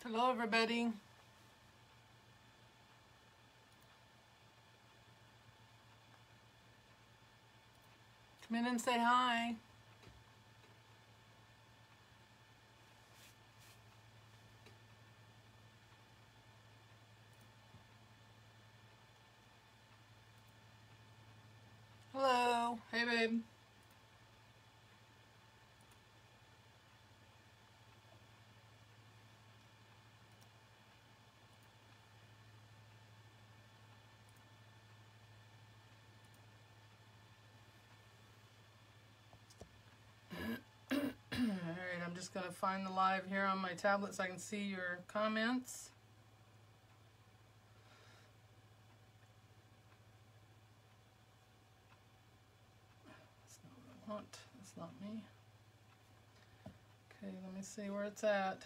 Hello, everybody. Come in and say hi. Hello. Hey, babe. Alright, I'm just going to find the live here on my tablet so I can see your comments. That's not what I want. That's not me. Okay, let me see where it's at.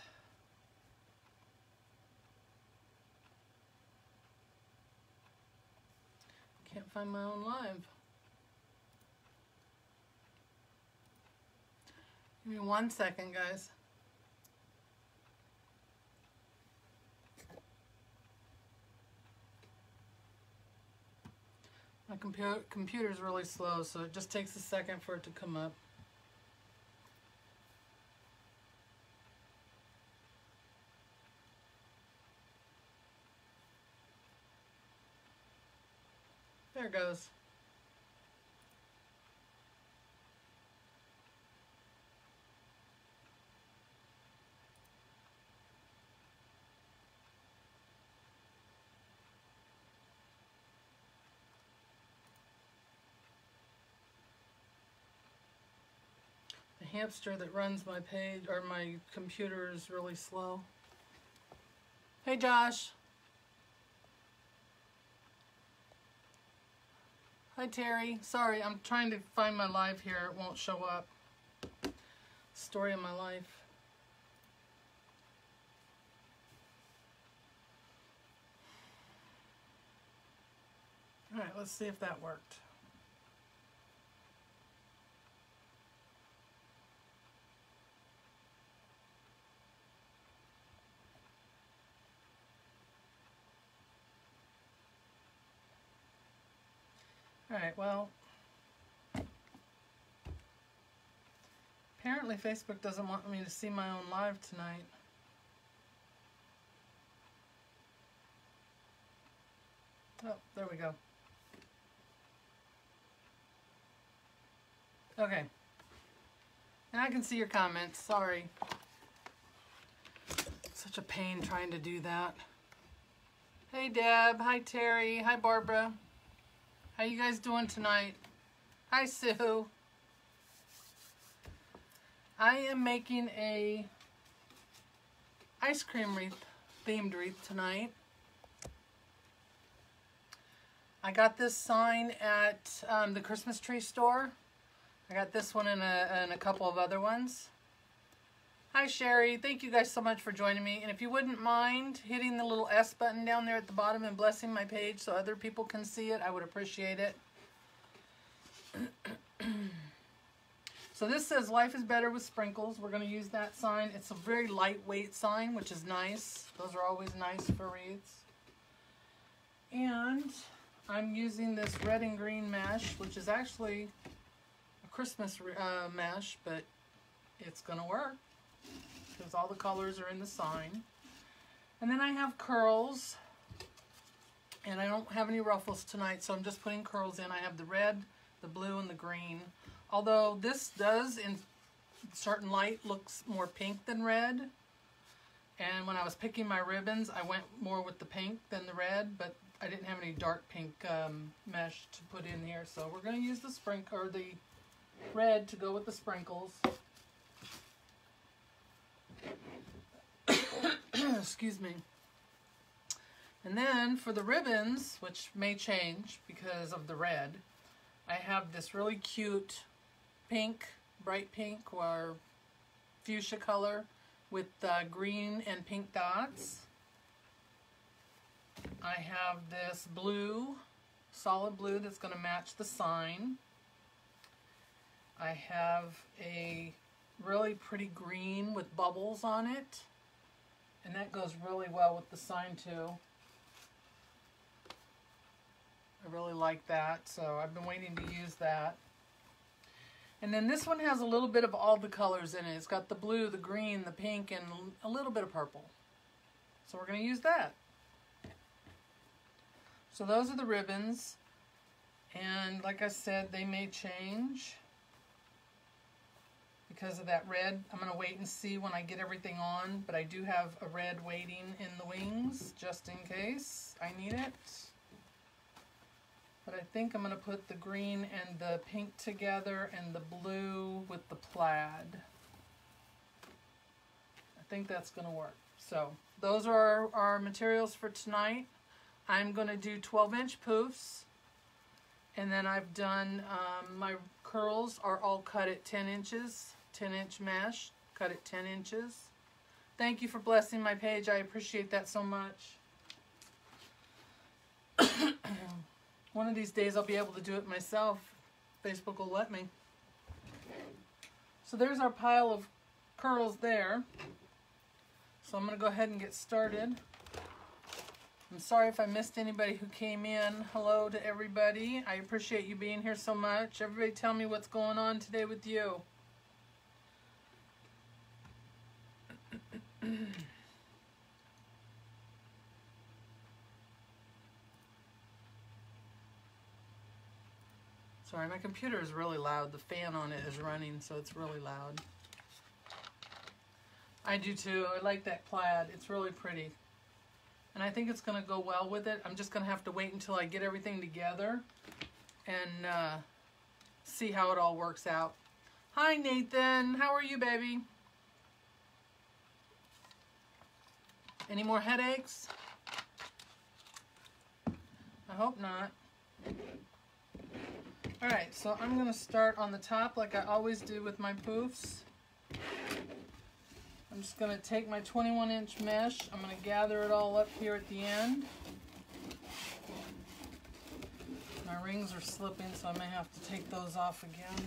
Can't find my own live. Give me 1 second, guys. My computer's really slow, so it just takes a second for it to come up. There it goes. The hamster that runs my page or my computer is really slow. Hey, Josh. Hi, Terry. Sorry, I'm trying to find my live here. It won't show up. Story of my life. All right, let's see if that worked. All right, well, apparently Facebook doesn't want me to see my own live tonight. Oh, there we go. Okay. And I can see your comments. Sorry. Such a pain trying to do that. Hey, Deb. Hi, Terry. Hi, Barbara. How you guys doing tonight? Hi, Sue. I am making a ice cream wreath, themed wreath tonight. I got this sign at the Christmas tree store. I got this one and a couple of other ones. Hi, Sherry. Thank you guys so much for joining me. And if you wouldn't mind hitting the little S button down there at the bottom and blessing my page so other people can see it, I would appreciate it. So this says life is better with sprinkles. We're going to use that sign. It's a very lightweight sign, which is nice. Those are always nice for wreaths. And I'm using this red and green mesh, which is actually a Christmas mesh, but it's going to work because all the colors are in the sign. And then I have curls, and I don't have any ruffles tonight, so I'm just putting curls in. I have the red, the blue, and the green. Although this does, in certain light, looks more pink than red. And when I was picking my ribbons, I went more with the pink than the red, but I didn't have any dark pink mesh to put in here. So we're going to use the or the red to go with the sprinkles. Excuse me. And then for the ribbons, which may change because of the red, I have this really cute pink, bright pink or fuchsia color with green and pink dots. I have this blue, solid blue that's going to match the sign. I have a really pretty green with bubbles on it. And that goes really well with the sign too. I really like that, so I've been waiting to use that. And then this one has a little bit of all the colors in it. It's got the blue, the green, the pink, and a little bit of purple. So we're going to use that. So those are the ribbons. And like I said, they may change because of that red. I'm going to wait and see when I get everything on. But I do have a red waiting in the wings just in case I need it. But I think I'm going to put the green and the pink together and the blue with the plaid. I think that's going to work. So those are our materials for tonight. I'm going to do 12-inch poofs. And then I've done, my curls are all cut at 10 inches, 10-inch mesh, cut at 10 inches. Thank you for blessing my page. I appreciate that so much. One of these days I'll be able to do it myself. Facebook will let me. So there's our pile of curls there. So I'm going to go ahead and get started. I'm sorry if I missed anybody who came in. Hello to everybody. I appreciate you being here so much. Everybody tell me what's going on today with you. Sorry, my computer is really loud. The fan on it is running, so it's really loud. I do too. I like that plaid. It's really pretty. And I think it's going to go well with it. I'm just going to have to wait until I get everything together and see how it all works out. Hi, Nathan. How are you, baby? Any more headaches? I hope not. Alright, so I'm going to start on the top like I always do with my poofs. I'm just going to take my 21-inch mesh. I'm going to gather it all up here at the end. My rings are slipping, so I may have to take those off again.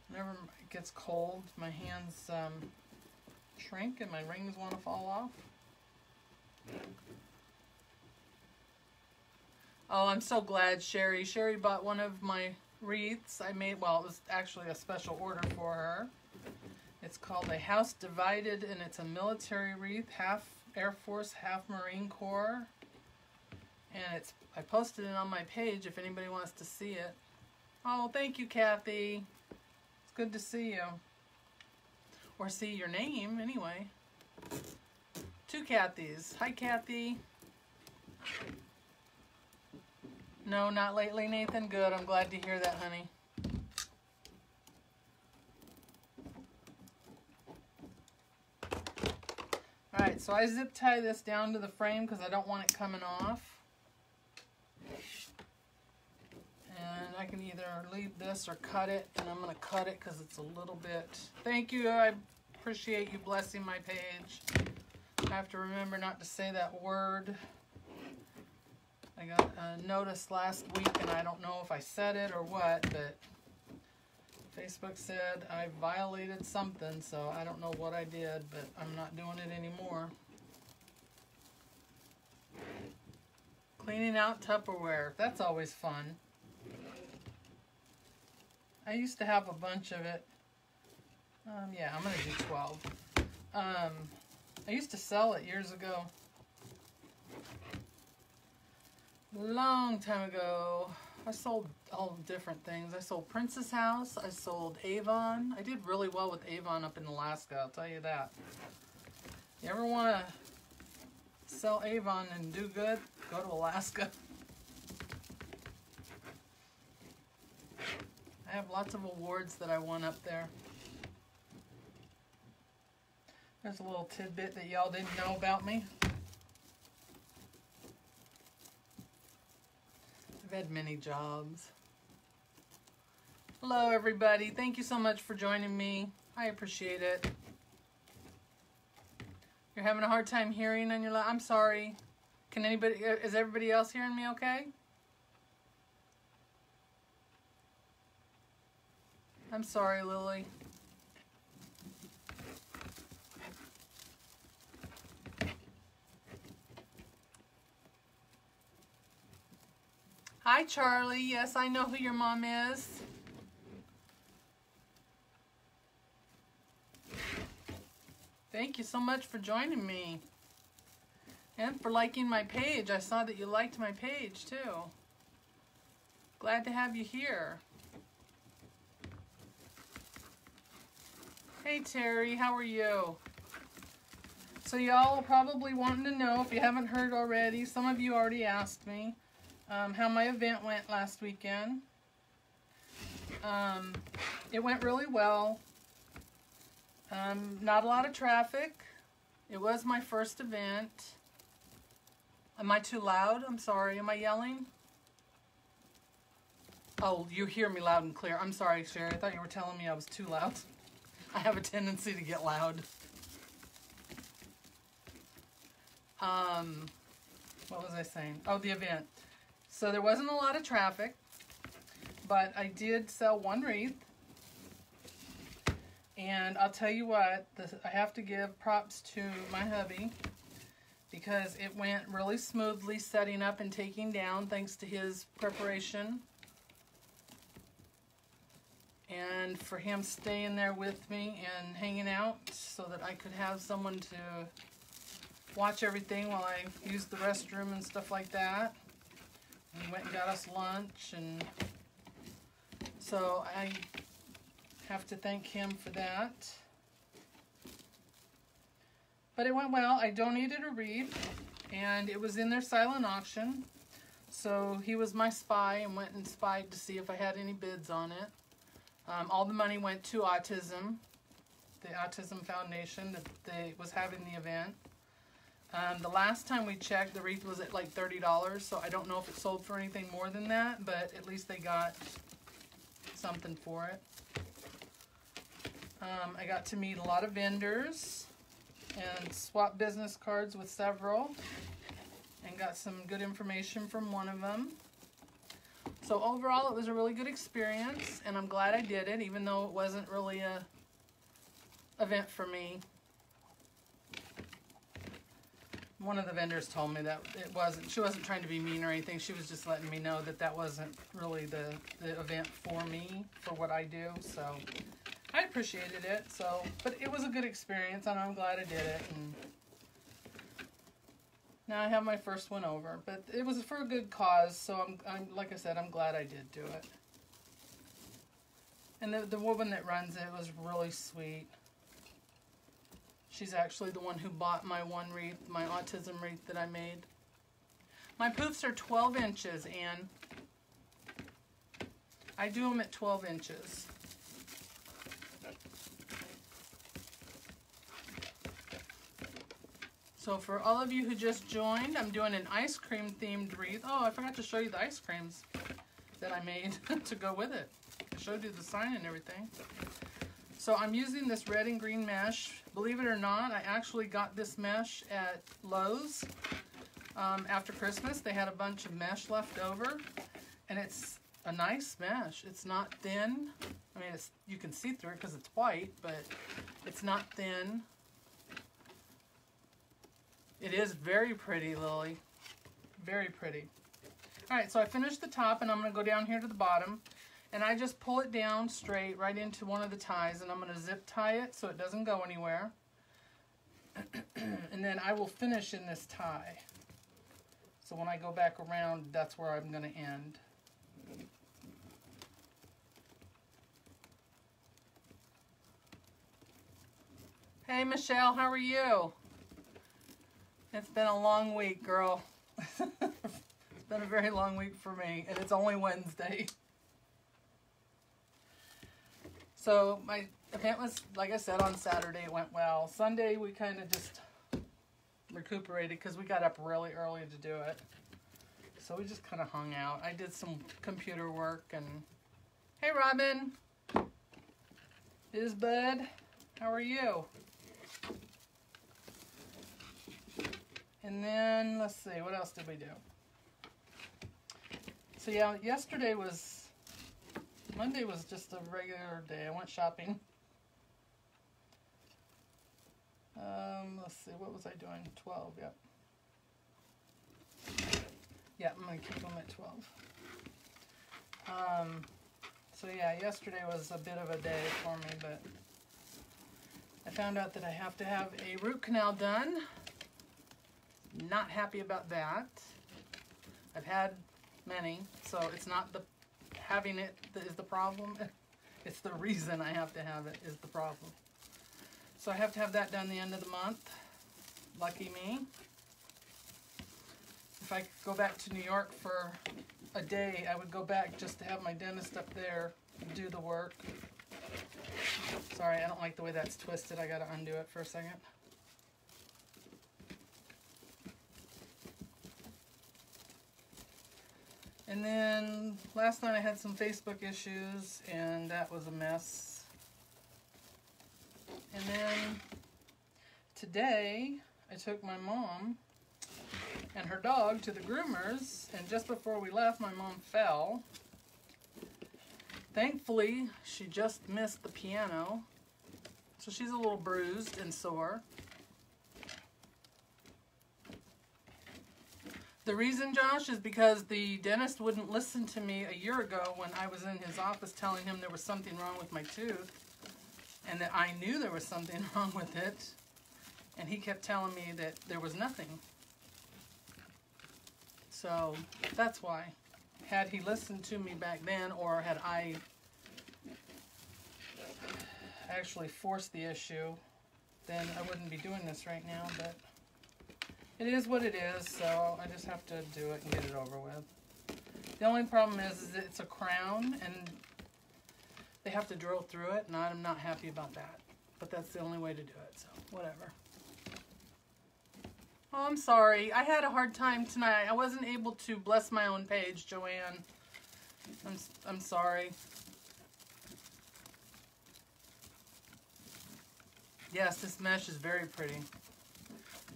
Whenever it gets cold, my hands shrink and my rings want to fall off. Oh, I'm so glad Sherry. Sherry bought one of my wreaths I made. Well, it was actually a special order for her. It's called A House Divided, and it's a military wreath, half Air Force, half Marine Corps. And I posted it on my page if anybody wants to see it. Oh, thank you, Kathy. It's good to see you. Or see your name, anyway. Two Kathys. Hi, Kathy. No, not lately, Nathan. Good. I'm glad to hear that, honey. Alright, so I zip tie this down to the frame because I don't want it coming off. And I can either leave this or cut it, and I'm going to cut it because it's a little bit... Thank you. I appreciate you blessing my page. I have to remember not to say that word. I got a notice last week, and I don't know if I said it or what, but Facebook said I violated something, so I don't know what I did, but I'm not doing it anymore. Cleaning out Tupperware. That's always fun. I used to have a bunch of it. Yeah, I'm going to do 12. I used to sell it years ago. Long time ago. I sold all different things. I sold Princess House. I sold Avon. I did really well with Avon up in Alaska, I'll tell you that. You ever want to sell Avon and do good? Go to Alaska. I have lots of awards that I won up there. There's a little tidbit that y'all didn't know about me. I've had many jobs. Hello, everybody. Thank you so much for joining me. I appreciate it. You're having a hard time hearing on your live? I'm sorry. Is everybody else hearing me okay? I'm sorry, Lily. Hi, Charlie. Yes, I know who your mom is. Thank you so much for joining me. And for liking my page. I saw that you liked my page, too. Glad to have you here. Hey, Terry. How are you? So y'all are probably wanting to know, if you haven't heard already, some of you already asked me, how my event went last weekend. It went really well. Not a lot of traffic. It was my first event. Am I too loud? I'm sorry. Am I yelling? Oh, you hear me loud and clear. I'm sorry, Sherry. I thought you were telling me I was too loud. I have a tendency to get loud. What was I saying? Oh, the event. So there wasn't a lot of traffic, but I did sell one wreath. And I'll tell you what, I have to give props to my hubby because it went really smoothly setting up and taking down thanks to his preparation. And for him staying there with me and hanging out so that I could have someone to watch everything while I used the restroom and stuff like that. And he went and got us lunch, and so I have to thank him for that. But it went well. I donated a wreath, and it was in their silent auction. So he was my spy and went and spied to see if I had any bids on it. All the money went to autism, the Autism Foundation that was having the event. The last time we checked, the wreath was at like $30, so I don't know if it sold for anything more than that, but at least they got something for it. I got to meet a lot of vendors and swap business cards with several and got some good information from one of them. So overall, it was a really good experience, and I'm glad I did it, even though it wasn't really a event for me. One of the vendors told me that she wasn't trying to be mean or anything. She was just letting me know that that wasn't really the event for me, for what I do. So I appreciated it. So, but it was a good experience, and I'm glad I did it. And now I have my first one over, but it was for a good cause. So I'm like I said, I'm glad I did do it. And the woman that runs it was really sweet. She's actually the one who bought my one wreath, my autism wreath that I made. My poofs are 12 inches, and I do them at 12 inches. So for all of you who just joined, I'm doing an ice cream themed wreath. Oh, I forgot to show you the ice creams that I made to go with it. I showed you the sign and everything. So I'm using this red and green mesh. Believe it or not, I actually got this mesh at Lowe's after Christmas. They had a bunch of mesh left over, and it's a nice mesh. It's not thin. I mean, you can see through it because it's white, but it's not thin. It is very pretty, Lily. Very pretty. All right, so I finished the top, and I'm going to go down here to the bottom. And I just pull it down straight right into one of the ties, and I'm going to zip tie it so it doesn't go anywhere. And then I will finish in this tie. So when I go back around, that's where I'm going to end. Hey Michelle, how are you? It's been a long week, girl. It's been a very long week for me, and it's only Wednesday. So my event was, like I said, on Saturday. It went well. Sunday we kind of just recuperated because we got up really early to do it. So we just kind of hung out. I did some computer work, and hey Robin, Bud, how are you? And then let's see, what else did we do? So yeah, Monday was just a regular day. I went shopping. Let's see, what was I doing? 12, yep. Yeah, I'm going to keep them at 12. So yeah, yesterday was a bit of a day for me, but I found out that I have to have a root canal done. Not happy about that. I've had many, so it's not the having it that is the problem. It's the reason I have to have it is the problem. So I have to have that done the end of the month. Lucky me. If I could go back to New York for a day, I would go back just to have my dentist up there do the work. Sorry, I don't like the way that's twisted. I gotta undo it for a second. And then last night I had some Facebook issues and that was a mess. And then today I took my mom and her dog to the groomers, and just before we left my mom fell. Thankfully she just missed the piano, so she's a little bruised and sore. The reason, Josh, is because the dentist wouldn't listen to me a year ago when I was in his office telling him there was something wrong with my tooth and that I knew there was something wrong with it, and he kept telling me that there was nothing. So that's why. Had he listened to me back then, or had I actually forced the issue, then I wouldn't be doing this right now, but it is what it is, so I just have to do it and get it over with. The only problem is that it's a crown, and they have to drill through it, and I'm not happy about that. But that's the only way to do it, so whatever. Oh, I'm sorry. I had a hard time tonight. I wasn't able to bless my own page, Joanne. I'm sorry. Yes, this mesh is very pretty.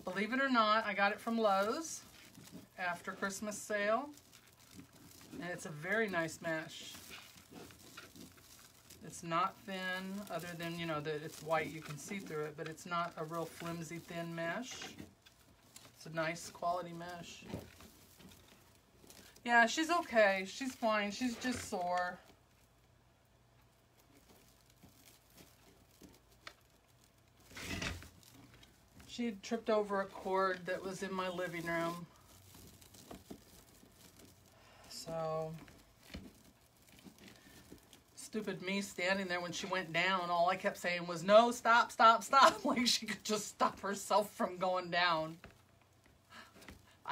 Believe it or not, I got it from Lowe's after Christmas sale. And it's a very nice mesh. It's not thin, other than, you know, that it's white, you can see through it, but it's not a real flimsy, thin mesh. It's a nice quality mesh. Yeah, she's okay. She's fine. She's just sore. She had tripped over a cord that was in my living room. So, stupid me standing there when she went down, all I kept saying was, no, stop, stop, stop. Like she could just stop herself from going down.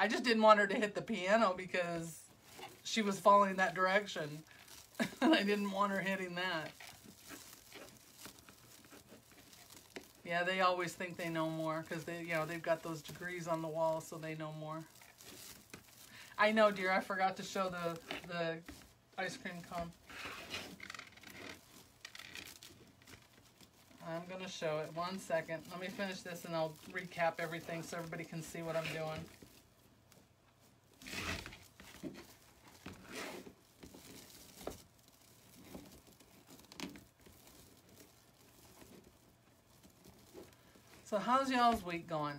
I just didn't want her to hit the piano because she was falling that direction. And I didn't want her hitting that. Yeah, they always think they know more because they, you know, they've got those degrees on the wall, so they know more. I know, dear. I forgot to show the ice cream cone. I'm going to show it. 1 second. Let me finish this and I'll recap everything so everybody can see what I'm doing. So how's y'all's week going?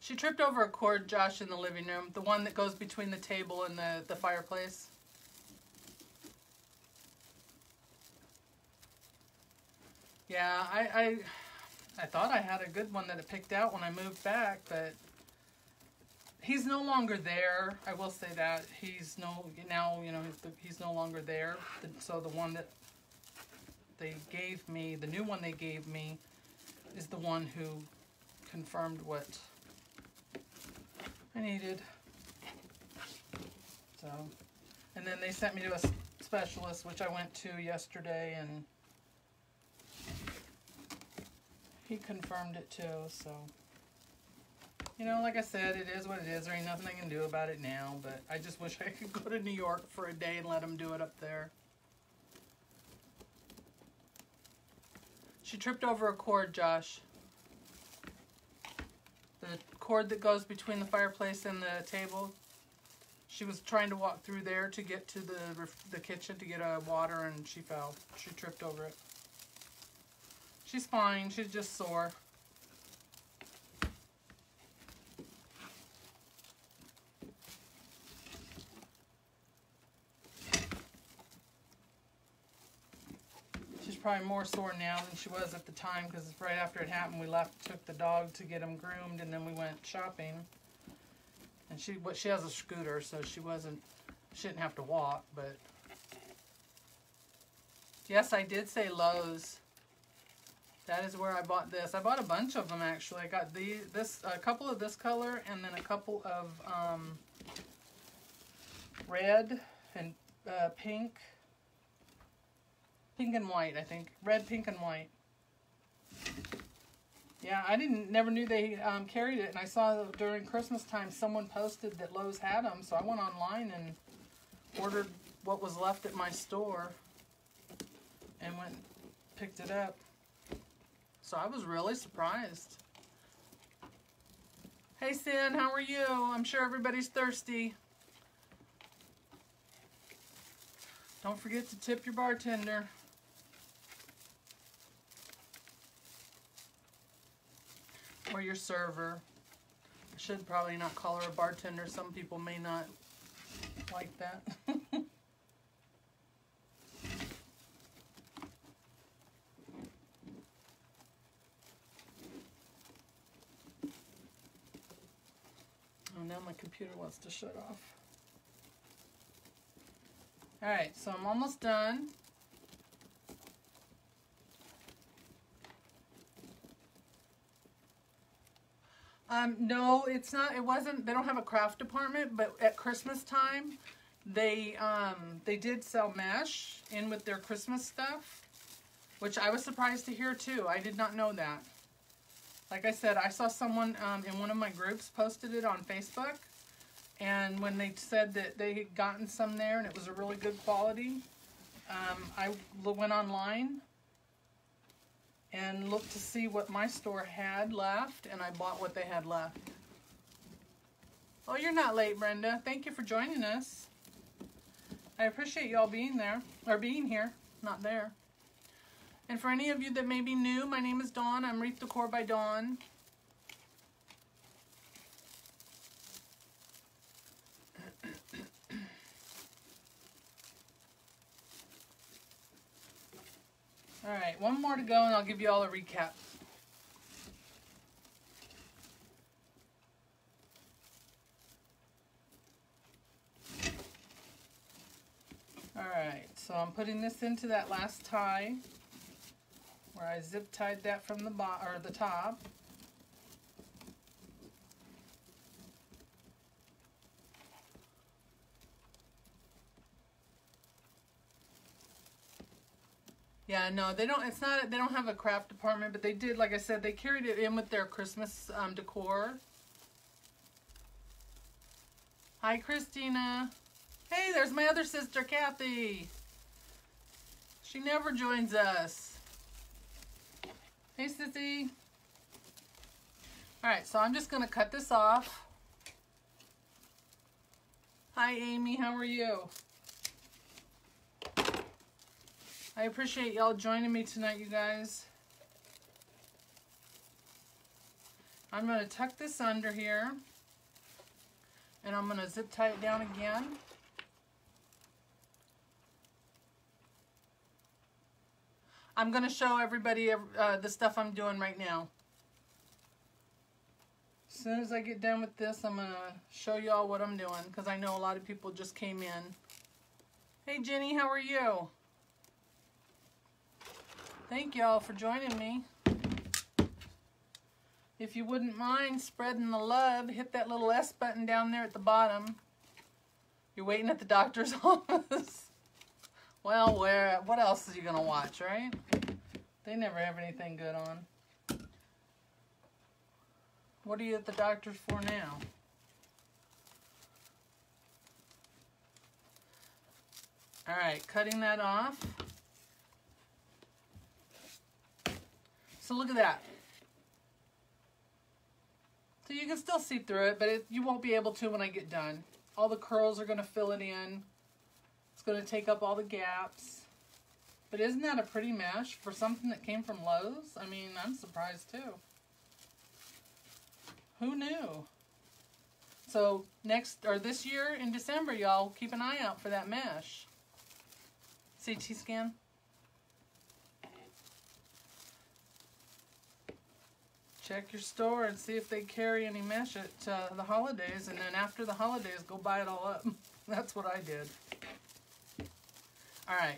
She tripped over a cord, Josh, in the living room. The one that goes between the table and the fireplace. Yeah, I thought I had a good one that it picked out when I moved back, but he's no longer there. I will say that. He's no longer there. So the one that they gave me, the new one they gave me, is the one who confirmed what I needed. So, and then they sent me to a specialist, which I went to yesterday, and he confirmed it too. So, you know, like I said, it is what it is. There ain't nothing I can do about it now, but I just wish I could go to New York for a day and let him do it up there. She tripped over a cord, Josh. The cord that goes between the fireplace and the table. She was trying to walk through there to get to the kitchen to get water, and she fell. She tripped over it. She's fine. She's just sore. probably more sore now than she was at the time, because right after it happened, we took the dog to get him groomed, and then we went shopping. And she has a scooter, so she didn't have to walk, but yes, I did say Lowe's. That is where I bought this. I bought a bunch of them, actually. I got a couple of this color, and then a couple of red and pink and white, I think. Red, pink, and white. Yeah, I never knew they carried it, and I saw during Christmas time someone posted that Lowe's had them, so I went online and ordered what was left at my store and went and picked it up. So I was really surprised. Hey Sin, how are you? I'm sure everybody's thirsty. Don't forget to tip your bartender. Or your server. I should probably not call her a bartender. Some people may not like that. Oh, now my computer wants to shut off. Alright, so I'm almost done. No, it's not. It wasn't. They don't have a craft department, but at Christmas time, they did sell mesh in with their Christmas stuff, which I was surprised to hear too. I did not know that. Like I said, I saw someone in one of my groups posted it on Facebook, and when they said that they had gotten some there and it was a really good quality, I went online and looked to see what my store had left, and I bought what they had left. Oh, you're not late, Brenda. Thank you for joining us. I appreciate y'all being there, or being here, not there. And for any of you that may be new, my name is Dawn. I'm Wreath Decor by Dawn. Alright, one more to go and I'll give you all a recap. Alright, so I'm putting this into that last tie where I zip tied that from the bottom or the top. Yeah, no, they don't. It's not. They don't have a craft department, but they did. Like I said, they carried it in with their Christmas decor. Hi, Christina. Hey, there's my other sister, Kathy. She never joins us. Hey, Sissy. All right, so I'm just gonna cut this off. Hi, Amy. How are you? I appreciate y'all joining me tonight, you guys. I'm going to tuck this under here, and I'm going to zip tie it down again. I'm going to show everybody the stuff I'm doing right now. As soon as I get done with this, I'm going to show y'all what I'm doing, because I know a lot of people just came in. Hey, Jenny, how are you? Thank y'all for joining me. If you wouldn't mind spreading the love, hit that little S button down there at the bottom. You're waiting at the doctor's office. Well, what else are you going to watch, right? They never have anything good on. What are you at the doctor's for now? Alright, cutting that off. So look at that. So you can still see through it, but you won't be able to when I get done. All the curls are going to fill it in. It's going to take up all the gaps. But isn't that a pretty mesh for something that came from Lowe's? I mean, I'm surprised too. Who knew? So this year in December, y'all keep an eye out for that mesh. CT scan. Check your store and see if they carry any mesh at the holidays, and then after the holidays, go buy it all up. That's what I did. All right.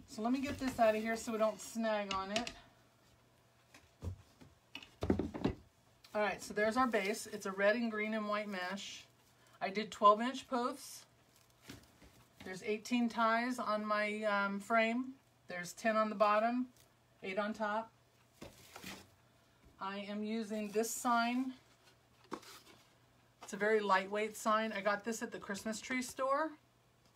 So let me get this out of here so we don't snag on it. All right, so there's our base. It's a red and green and white mesh. I did 12-inch poofs. There's 18 ties on my frame. There's 10 on the bottom, 8 on top. I am using this sign. It's a very lightweight sign. I got this at the Christmas tree store.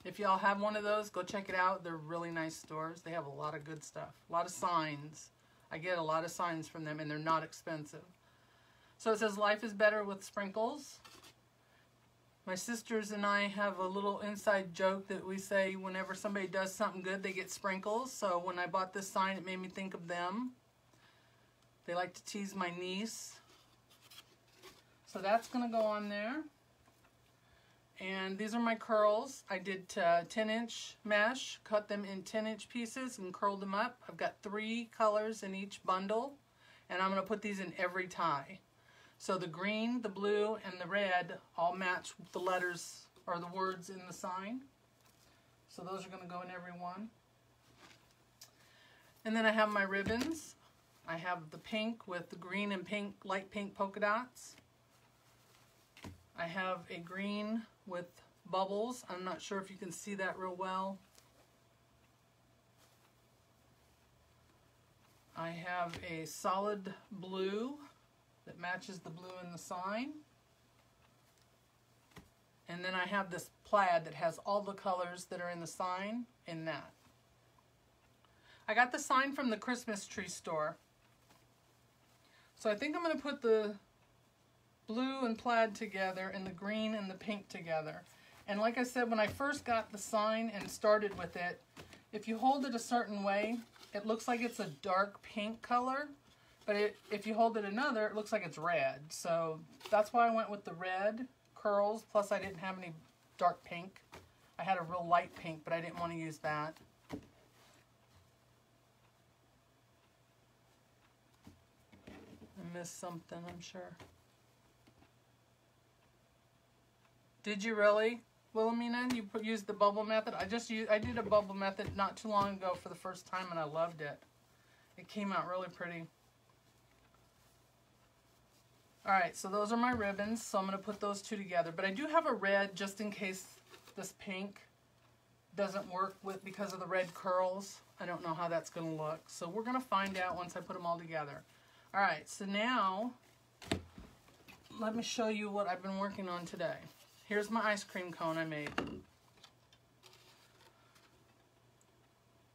If y'all have one of those, go check it out. They're really nice stores. They have a lot of good stuff, a lot of signs. I get a lot of signs from them, and they're not expensive. So it says, "Life is better with sprinkles." My sisters and I have a little inside joke that we say whenever somebody does something good, they get sprinkles. So when I bought this sign, it made me think of them. They like to tease my niece. So that's going to go on there. And these are my curls. I did 10-inch mesh, cut them in 10-inch pieces and curled them up. I've got 3 colors in each bundle, and I'm going to put these in every tie. So the green, the blue, and the red all match the letters or the words in the sign. So those are going to go in every one. And then I have my ribbons. I have the pink with the green and pink, light pink polka dots. I have a green with bubbles. I'm not sure if you can see that real well. I have a solid blue that matches the blue in the sign. And then I have this plaid that has all the colors that are in the sign in that. I got the sign from the Christmas tree store. So I think I'm going to put the blue and plaid together and the green and the pink together. And like I said, when I first got the sign and started with it, if you hold it a certain way, it looks like it's a dark pink color. But if you hold it another, it looks like it's red. So that's why I went with the red curls, plus I didn't have any dark pink. I had a real light pink, but I didn't want to use that. I missed something, I'm sure. Did you really, Wilhelmina? You used the bubble method? I did a bubble method not too long ago for the first time, and I loved it. It came out really pretty. Alright, so those are my ribbons, so I'm going to put those two together. But I do have a red just in case this pink doesn't work with because of the red curls. I don't know how that's going to look. So we're going to find out once I put them all together. Alright, so now let me show you what I've been working on today. Here's my ice cream cone I made.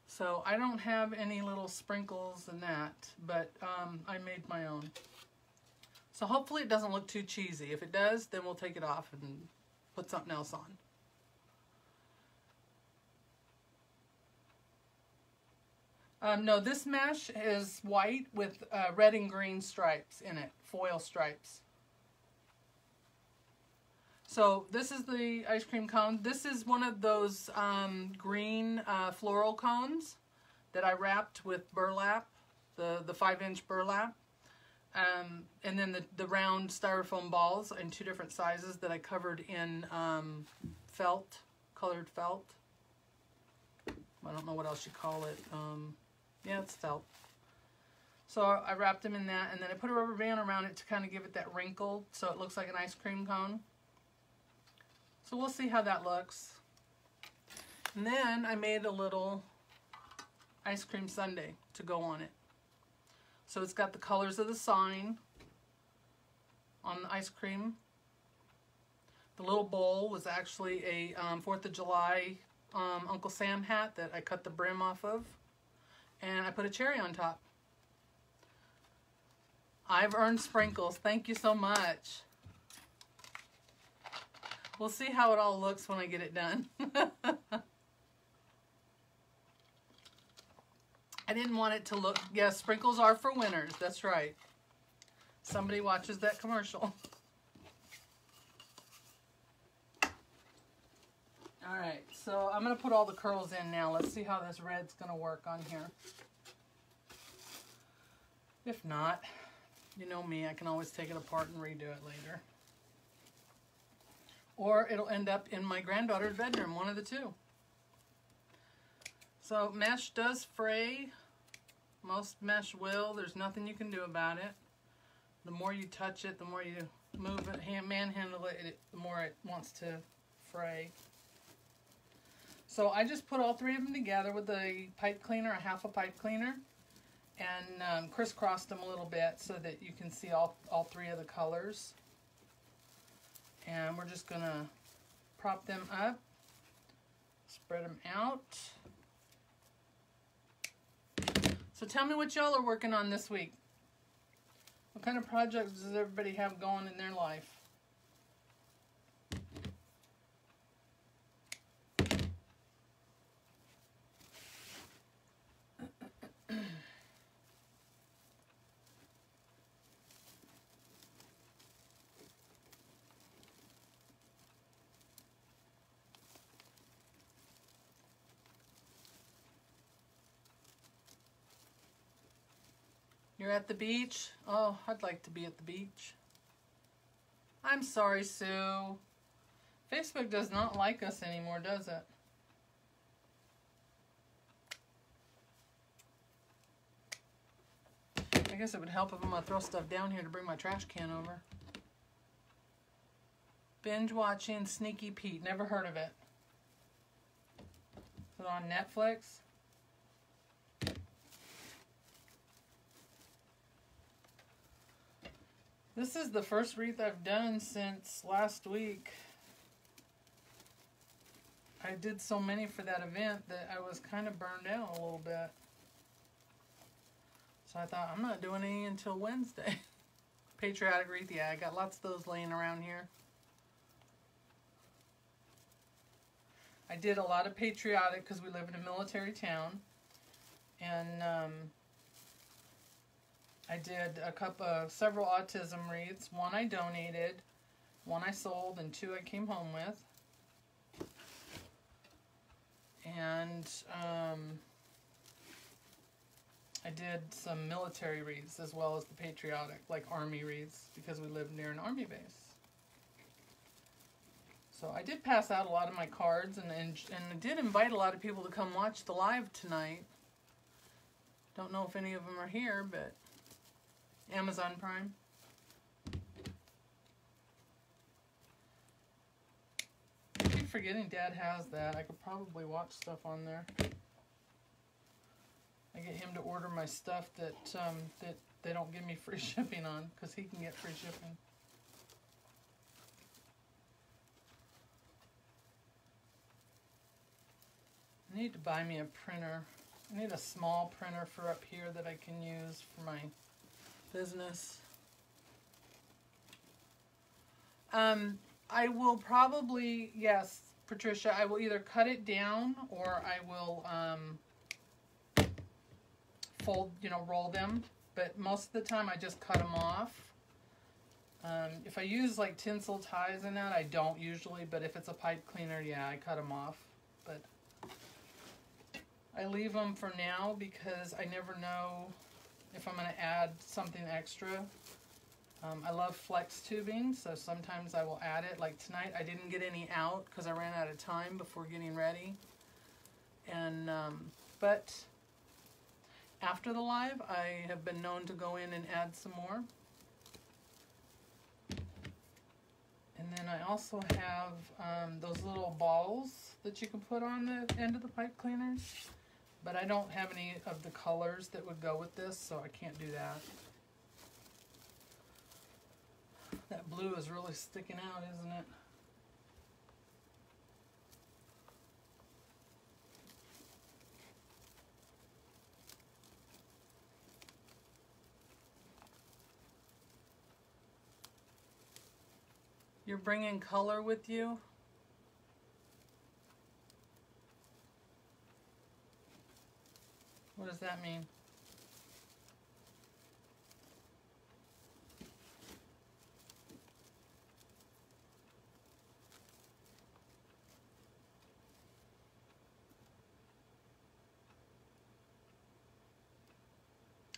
So I don't have any little sprinkles in that, but I made my own. So hopefully it doesn't look too cheesy. If it does, then we'll take it off and put something else on. No, this mesh is white with red and green stripes in it, foil stripes. So this is the ice cream cone. This is one of those green floral cones that I wrapped with burlap, the 5-inch burlap. And then the round styrofoam balls in 2 different sizes that I covered in felt, colored felt. I don't know what else you call it. Yeah, it's felt. So I wrapped them in that, and then I put a rubber band around it to kind of give it that wrinkle so it looks like an ice cream cone. So we'll see how that looks. And then I made a little ice cream sundae to go on it. So it's got the colors of the sign on the ice cream. The little bowl was actually a 4th of July Uncle Sam hat that I cut the brim off of. And I put a cherry on top. I've earned sprinkles. Thank you so much. We'll see how it all looks when I get it done. I didn't want it to look, yes, sprinkles are for winners. That's right. Somebody watches that commercial. All right, so I'm going to put all the curls in now. Let's see how this red's going to work on here. If not, you know me, I can always take it apart and redo it later. Or it'll end up in my granddaughter's bedroom, one of the two. So mesh does fray. Most mesh will. There's nothing you can do about it. The more you touch it, the more you move it, manhandle it, the more it wants to fray. So I just put all three of them together with a pipe cleaner, a half a pipe cleaner, and crisscrossed them a little bit so that you can see all three of the colors. And we're just going to prop them up, spread them out. So tell me what y'all are working on this week. What kind of projects does everybody have going in their life? You're at the beach? Oh, I'd like to be at the beach. I'm sorry, Sue. Facebook does not like us anymore, does it? I guess it would help if I'm going to throw stuff down here to bring my trash can over. Binge watching Sneaky Pete. Never heard of it. Is it on Netflix? This is the first wreath I've done since last week. I did so many for that event that I was kind of burned out a little bit. So I thought, I'm not doing any until Wednesday. Patriotic wreath, yeah, I got lots of those laying around here. I did a lot of patriotic because we live in a military town. And I did several autism wreaths. One I donated, one I sold, and two I came home with. And I did some military wreaths as well as the patriotic, like army wreaths, because we live near an army base. So I did pass out a lot of my cards, and I did invite a lot of people to come watch the live tonight. Don't know if any of them are here, but Amazon Prime. I keep forgetting Dad has that. I could probably watch stuff on there. I get him to order my stuff that they don't give me free shipping on, because he can get free shipping. I need to buy me a printer. I need a small printer for up here that I can use for my business. I will probably, yes, Patricia, I will either cut it down or I will fold, roll them. But most of the time I just cut them off. If I use like tinsel ties in that, I don't usually, but if it's a pipe cleaner, yeah, I cut them off. But I leave them for now because I never know if I'm going to add something extra. I love flex tubing, so sometimes I will add it. Like tonight, I didn't get any out because I ran out of time before getting ready. And but after the live, I have been known to go in and add some more. And then I also have those little balls that you can put on the end of the pipe cleaners. But I don't have any of the colors that would go with this, so I can't do that. That blue is really sticking out, isn't it? You're bringing color with you? What does that mean?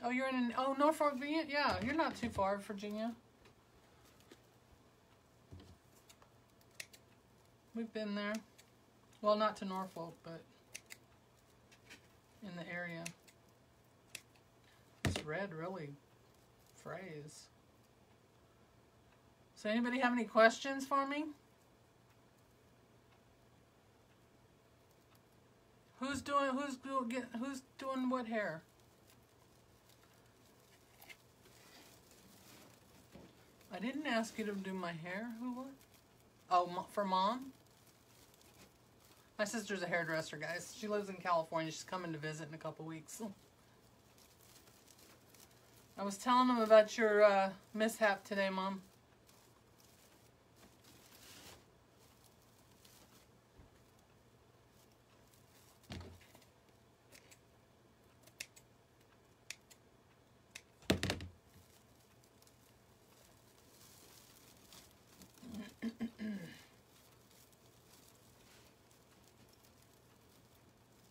Oh, you're in, oh, Norfolk, Virginia? Yeah, you're not too far, Virginia. We've been there. Well, not to Norfolk, but in the area. This red really frays. So anybody have any questions for me? Who's doing what hair? I didn't ask you to do my hair. Who would? Oh, for Mom? My sister's a hairdresser, guys. She lives in California. She's coming to visit in a couple weeks. I was telling them about your mishap today, Mom.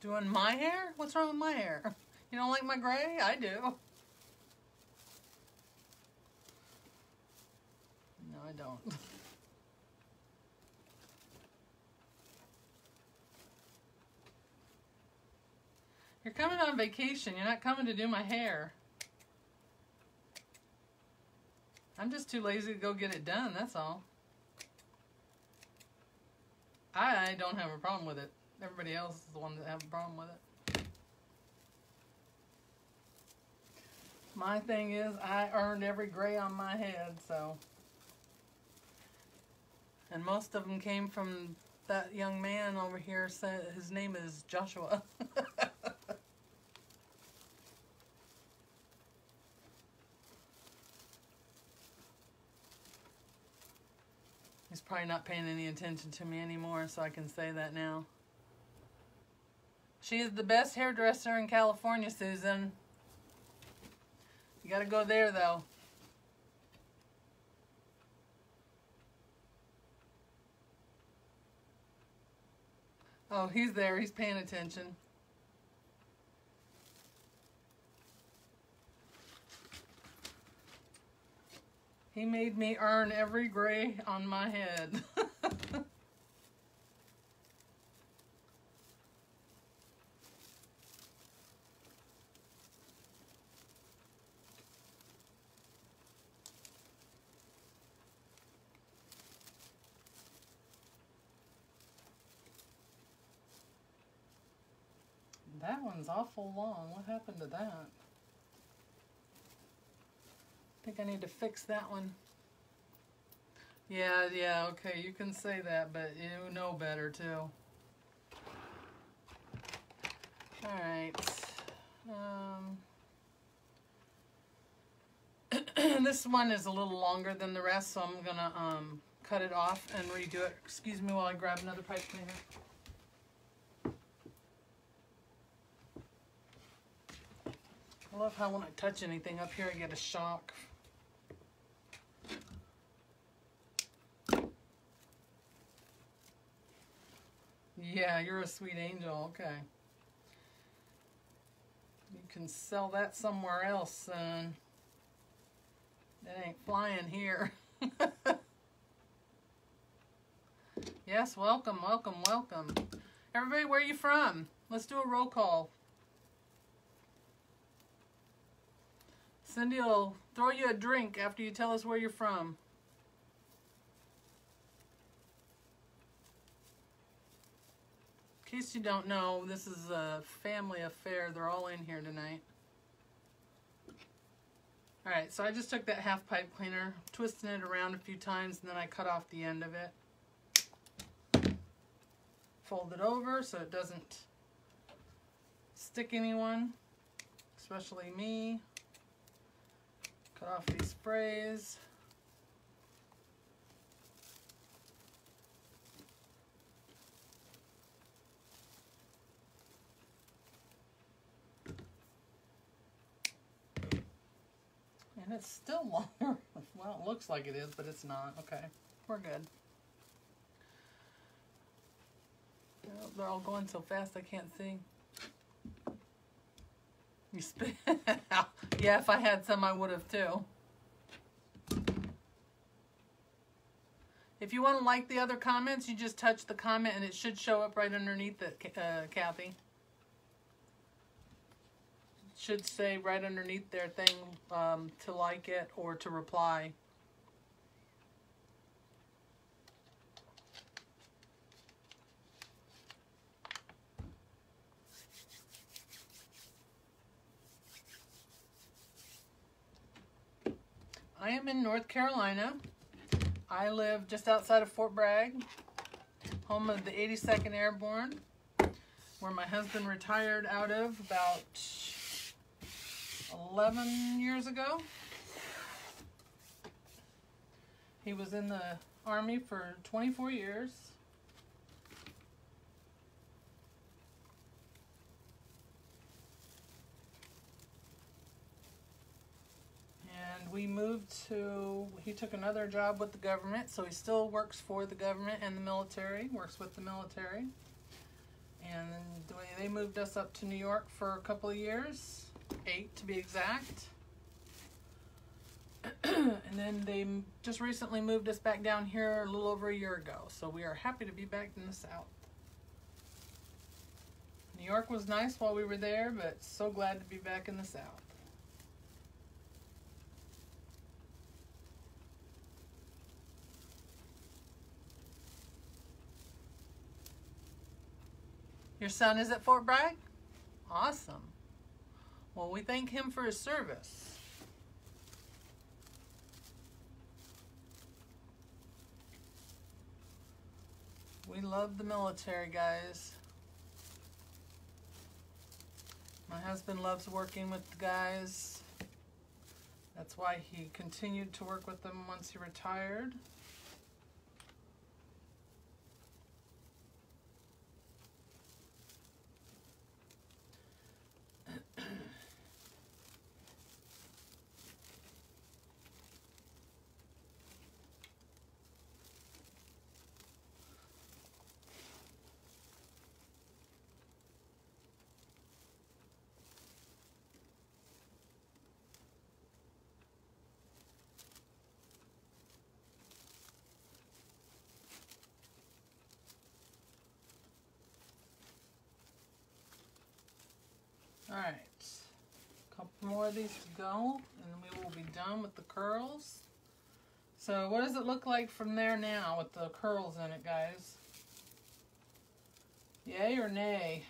Doing my hair? What's wrong with my hair? You don't like my gray? I do. No, I don't. You're coming on vacation. You're not coming to do my hair. I'm just too lazy to go get it done, that's all. I don't have a problem with it. Everybody else is the one that have a problem with it. My thing is, I earned every gray on my head, so. And most of them came from that young man over here. His name is Joshua. He's probably not paying any attention to me anymore, so I can say that now. She is the best hairdresser in California, Susan. You gotta go there, though. Oh, he's there. He's paying attention. He made me earn every gray on my head. That one's awful long. What happened to that? I think I need to fix that one. Yeah, okay, you can say that, but you know better too. Alright. This one is a little longer than the rest, so I'm gonna cut it off and redo it. Excuse me while I grab another pipe cleaner. I love how when I touch anything up here I get a shock. Yeah, you're a sweet angel. Okay. You can sell that somewhere else, son. It ain't flying here. Yes, welcome, welcome, welcome. Everybody, where are you from? Let's do a roll call. Cindy will throw you a drink after you tell us where you're from. In case you don't know, this is a family affair. They're all in here tonight. Alright, so I just took that half pipe cleaner, twisting it around a few times, and then I cut off the end of it. Fold it over so it doesn't stick anyone, especially me. Cut off these sprays. And it's still longer. Well, it looks like it is, but it's not. Okay, we're good. They're all going so fast I can't see. You spit it out. Yeah, if I had some, I would have too. If you want to like the other comments, you just touch the comment and it should show up right underneath it, Kathy. It should say right underneath their thing to like it or to reply. I am in North Carolina. I live just outside of Fort Bragg, home of the 82nd Airborne, where my husband retired out of about 11 years ago. He was in the Army for 24 years. And we moved to, he took another job with the government, so he still works for the government and the military, works with the military. And then they moved us up to New York for a couple of years, 8 to be exact. And then they just recently moved us back down here a little over a year ago. So we are happy to be back in the South. New York was nice while we were there, but so glad to be back in the South. Your son is at Fort Bragg? Awesome. Well, we thank him for his service. We love the military, guys. My husband loves working with the guys. That's why he continued to work with them once he retired. Alright, a couple more of these to go, and we will be done with the curls. So what does it look like from there now with the curls in it, guys? Yay or nay?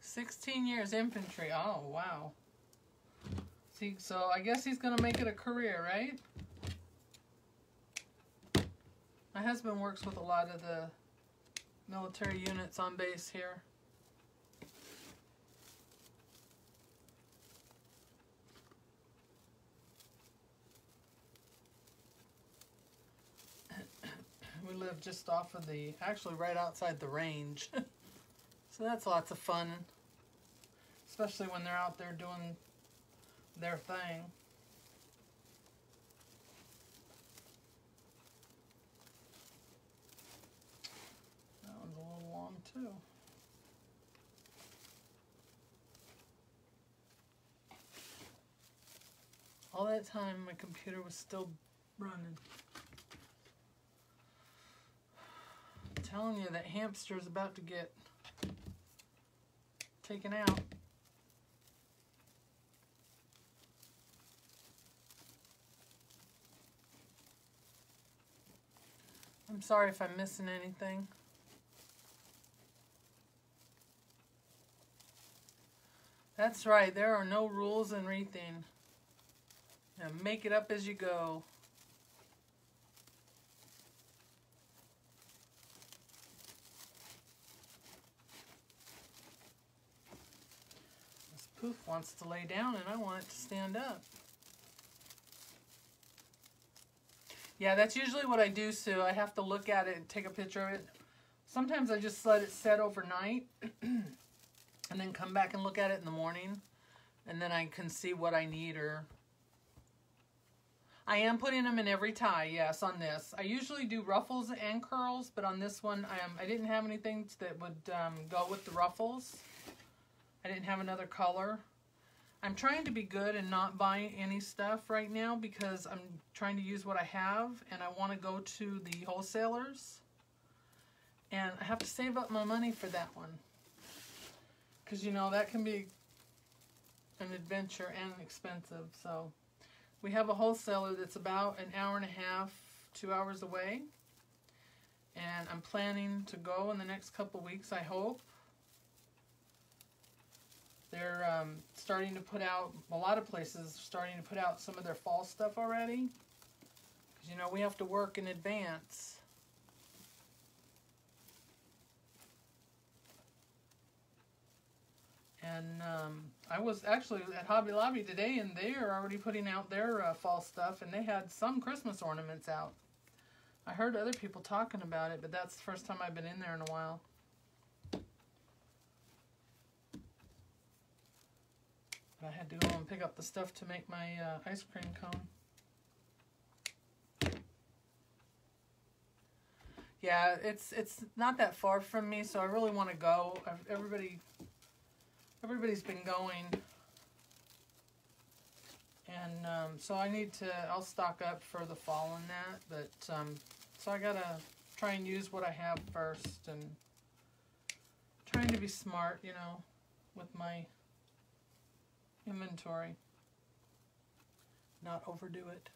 "16 years infantry." Oh, wow. See, so I guess he's going to make it a career, right? My husband works with a lot of the military units on base here. We live just off of the, actually right outside the range. So that's lots of fun, especially when they're out there doing their thing. That one's a little long too. All that time my computer was still running. I'm telling you, that hamster's about to get taken out. I'm sorry if I'm missing anything. That's right, there are no rules in wreathing. And make it up as you go. This poof wants to lay down and I want it to stand up. Yeah, that's usually what I do, Sue. I have to look at it and take a picture of it. Sometimes I just let it set overnight and then come back and look at it in the morning, and then I can see what I need. Or I am putting them in every tie, yes, on this. I usually do ruffles and curls, but on this one, I didn't have anything that would go with the ruffles. I didn't have another color. I'm trying to be good and not buy any stuff right now because I'm trying to use what I have, and I want to go to the wholesalers. And I have to save up my money for that one. Because, you know, that can be an adventure and expensive, so... We have a wholesaler that's about an hour and a half, 2 hours away. And I'm planning to go in the next couple weeks, I hope. They're starting to put out, a lot of places are starting to put out some of their fall stuff already. Because, you know, we have to work in advance. And I was actually at Hobby Lobby today, and they are already putting out their fall stuff, and they had some Christmas ornaments out. I heard other people talking about it, but that's the first time I've been in there in a while. But I had to go and pick up the stuff to make my ice cream cone. Yeah, it's not that far from me, so I really want to go. Everybody's been going, and so I need to, I'll stock up for the fall on that, but so I gotta try and use what I have first, and trying to be smart, you know, with my inventory, not overdo it.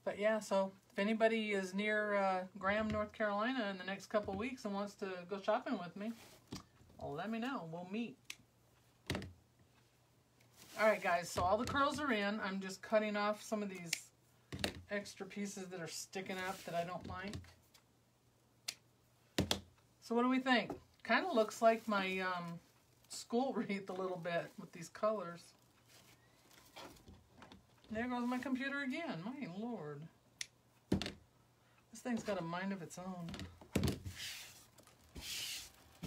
But yeah, so if anybody is near Graham, North Carolina in the next couple weeks and wants to go shopping with me, well, let me know. We'll meet. Alright guys, so all the curls are in. I'm just cutting off some of these extra pieces that are sticking up that I don't like. So what do we think? Kind of looks like my school wreath a little bit with these colors. There goes my computer again. My lord. This thing's got a mind of its own.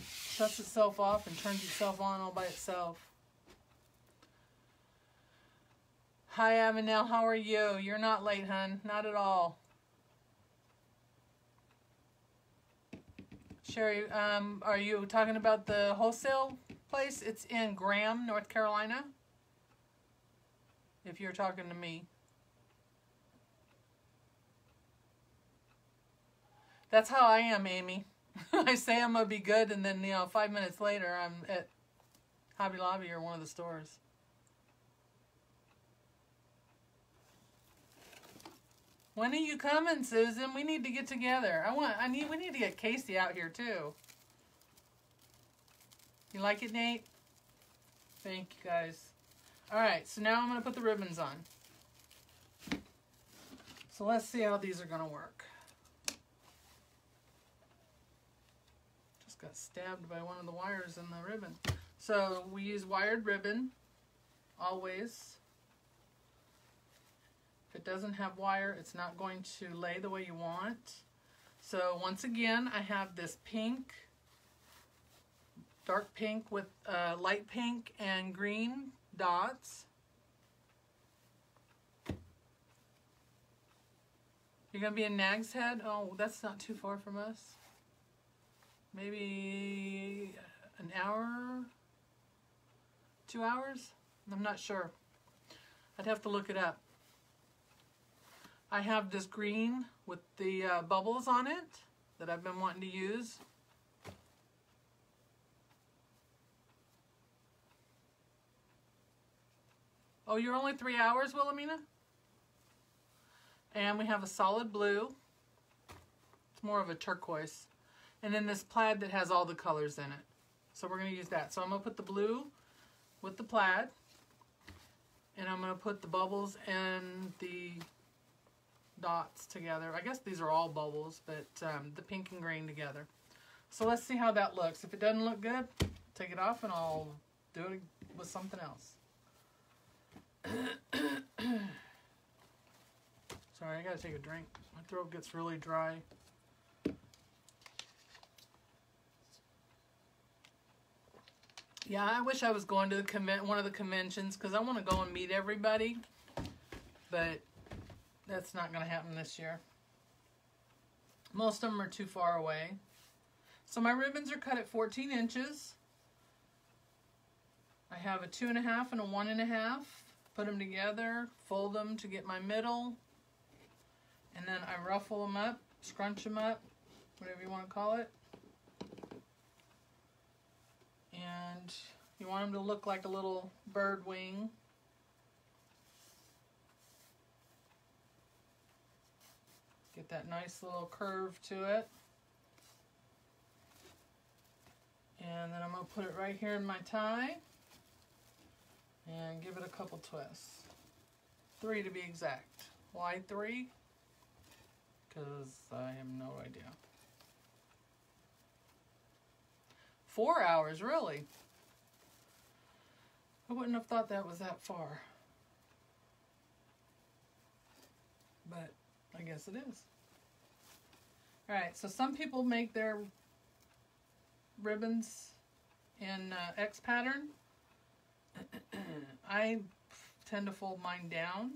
Shuts itself off and turns itself on all by itself. Hi, Avenel. How are you? You're not late, hun. Not at all. Sherry, are you talking about the wholesale place? It's in Graham, North Carolina. If you're talking to me. That's how I am, Amy. I say I'm going to be good, and then, you know, 5 minutes later, I'm at Hobby Lobby or one of the stores. When are you coming, Susan? We need to get together. We need to get Casey out here, too. You like it, Nate? Thank you, guys. All right, so now I'm going to put the ribbons on. So let's see how these are going to work. Got stabbed by one of the wires in the ribbon. So we use wired ribbon always. If it doesn't have wire, it's not going to lay the way you want. So once again, I have this pink, dark pink with light pink and green dots. You're going to be in Nag's Head? Oh, that's not too far from us. Maybe an hour, 2 hours? I'm not sure. I'd have to look it up. I have this green with the bubbles on it that I've been wanting to use. Oh, you're only 3 hours, Wilhelmina? And we have a solid blue. It's more of a turquoise. And then this plaid that has all the colors in it. So we're going to use that. So I'm going to put the blue with the plaid. And I'm going to put the bubbles and the dots together. I guess these are all bubbles, but the pink and green together. So let's see how that looks. If it doesn't look good, take it off and I'll do it with something else. Sorry, I got to take a drink. My throat gets really dry. Yeah, I wish I was going to one of the conventions because I want to go and meet everybody. but that's not going to happen this year. Most of them are too far away. So my ribbons are cut at 14 inches. I have a 2.5 and a 1.5. Put them together, fold them to get my middle, and then I ruffle them up, scrunch them up, whatever you want to call it. And you want them to look like a little bird wing. Get that nice little curve to it. And then I'm going to put it right here in my tie and give it a couple twists. 3 to be exact. Why 3? Because I have no idea. 4 hours, really? I wouldn't have thought that was that far. But I guess it is. Alright, so some people make their ribbons in X pattern. I tend to fold mine down.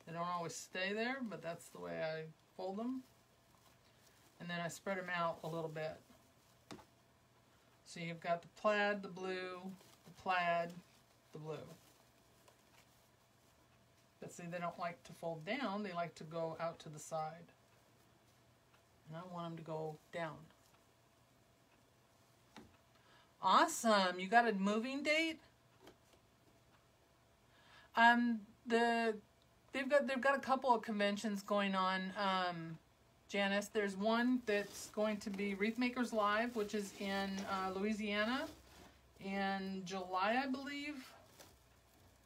They don't always stay there, but that's the way I fold them. And then I spread them out a little bit. So you've got the plaid, the blue, the plaid, the blue. But see, they don't like to fold down, they like to go out to the side. And I want them to go down. Awesome, you got a moving date? They've got a couple of conventions going on, Janice. There's one that's going to be Wreath Makers Live, which is in Louisiana in July, I believe.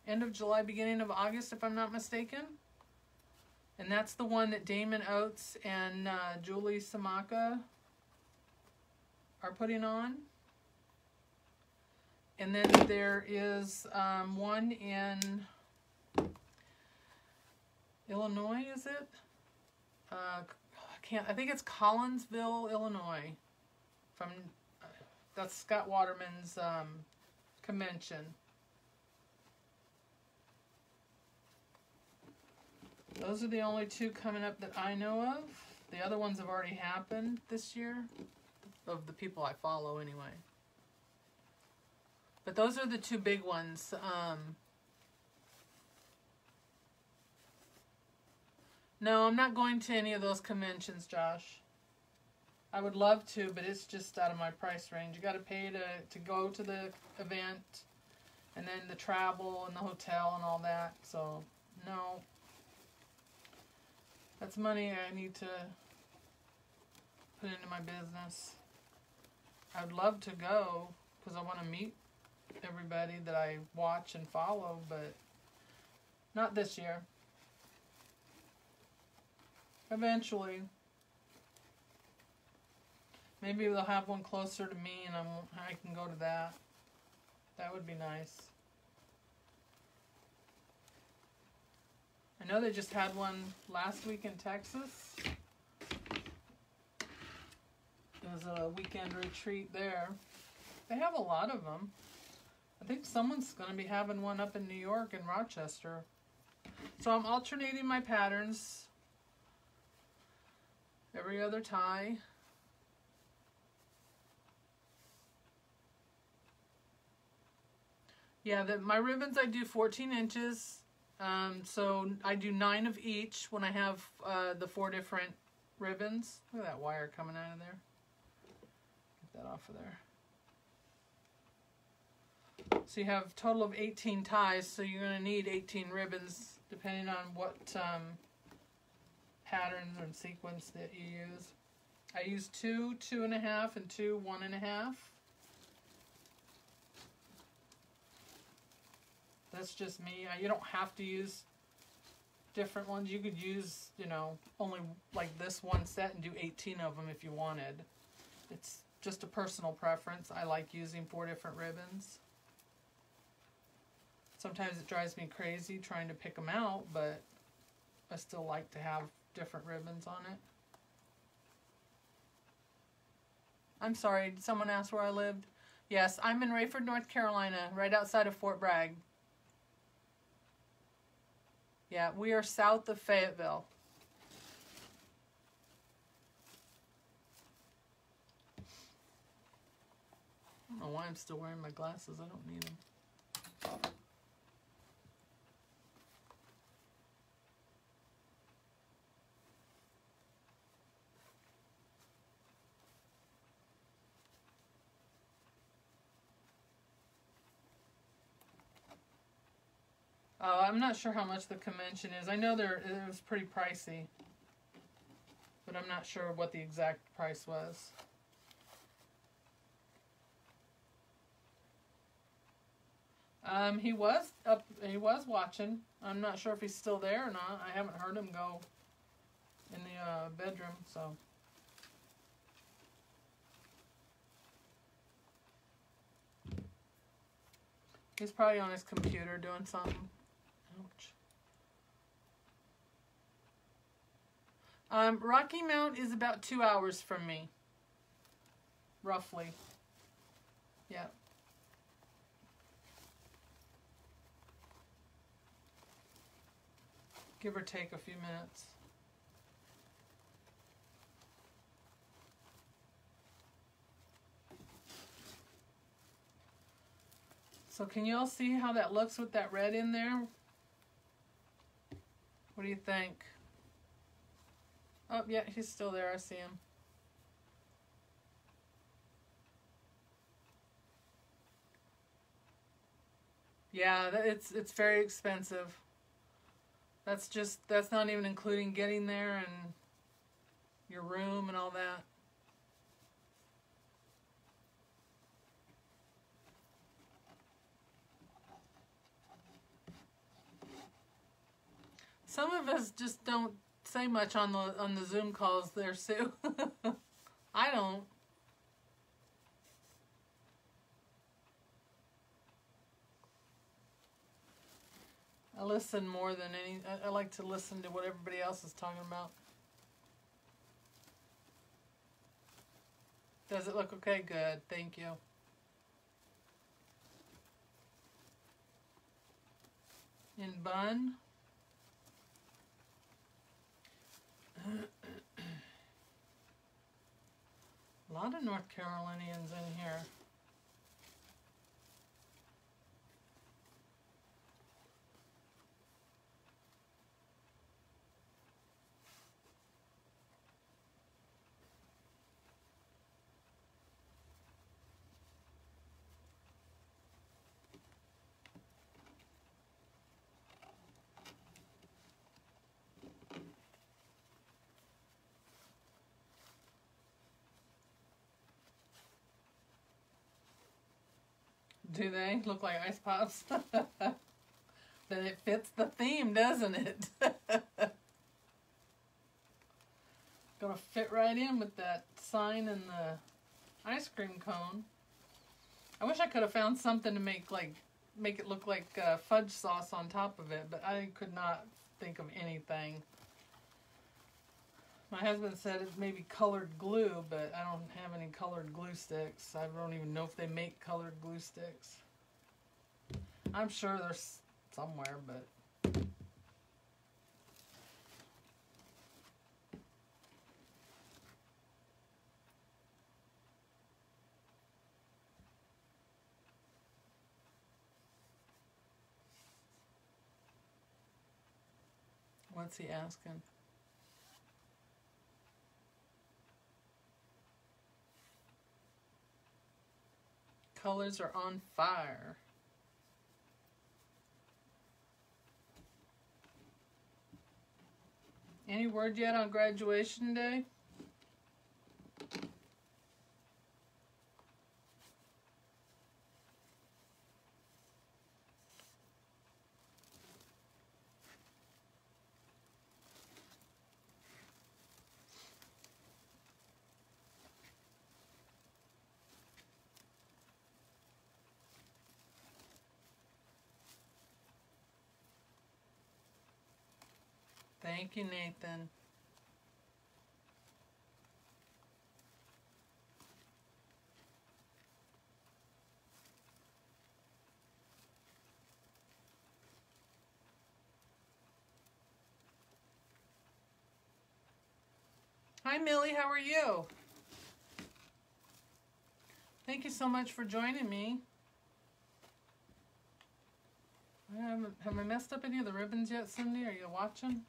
End of July, beginning of August, if I'm not mistaken. And that's the one that Damon Oates and Julie Samaka are putting on. And then there is one in Illinois, is it? I think it's Collinsville, Illinois. That's Scott Waterman's convention. Those are the only 2 coming up that I know of. The other ones have already happened this year, of the people I follow anyway. But those are the 2 big ones. No, I'm not going to any of those conventions, Josh. I would love to, but it's just out of my price range. You got to pay to go to the event, and then the travel and the hotel and all that. So, no. That's money I need to put into my business. I would love to go because I want to meet everybody that I watch and follow, but not this year. Eventually. Maybe they'll have one closer to me and I can go to that. That would be nice. I know they just had one last week in Texas. It was a weekend retreat there. They have a lot of them. I think someone's going to be having one up in New York and Rochester. So I'm alternating my patterns every other tie. Yeah, my ribbons I do 14 inches. So I do 9 of each when I have the 4 different ribbons. Look at that wire coming out of there. Get that off of there. So you have a total of 18 ties, so you're going to need 18 ribbons depending on what patterns and sequence that you use. I use 2 2.5 and 2 1.5. That's just me. You don't have to use different ones. You could use, you know, only like this one set and do 18 of them if you wanted. It's just a personal preference. I like using 4 different ribbons. Sometimes it drives me crazy trying to pick them out, but I still like to have different ribbons on it. I'm sorry, did someone ask where I lived? Yes, I'm in Rayford, North Carolina, right outside of Fort Bragg. Yeah, we are south of Fayetteville. I don't know why I'm still wearing my glasses. I don't need them. Oh, I'm not sure how much the convention is. I know it was pretty pricey, but I'm not sure what the exact price was. He was up. He was watching. I'm not sure if he's still there or not. I haven't heard him go in the bedroom, so. He's probably on his computer doing something. Ouch. Rocky Mount is about 2 hours from me. Roughly. Yeah. Give or take a few minutes. So can you all see how that looks with that red in there? What do you think? Oh, yeah, he's still there. I see him. Yeah, it's very expensive. That's not even including getting there and your room and all that. Some of us just don't say much on the Zoom calls there, Sue. I don't. I listen more than I like to listen to what everybody else is talking about. Does it look okay? Good. Thank you. In bun. A lot of North Carolinians in here. Do they look like ice pops? Then it fits the theme, doesn't it? Gonna fit right in with that sign and the ice cream cone. I wish I could have found something to make it look like fudge sauce on top of it, but I could not think of anything. My husband said it may be colored glue, but I don't have any colored glue sticks. I don't even know if they make colored glue sticks. I'm sure there's somewhere, but... What's he asking? Colors are on fire. Any word yet on graduation day? Thank you, Nathan. Hi, Millie. How are you? Thank you so much for joining me. Have I messed up any of the ribbons yet, Cindy? Are you watching?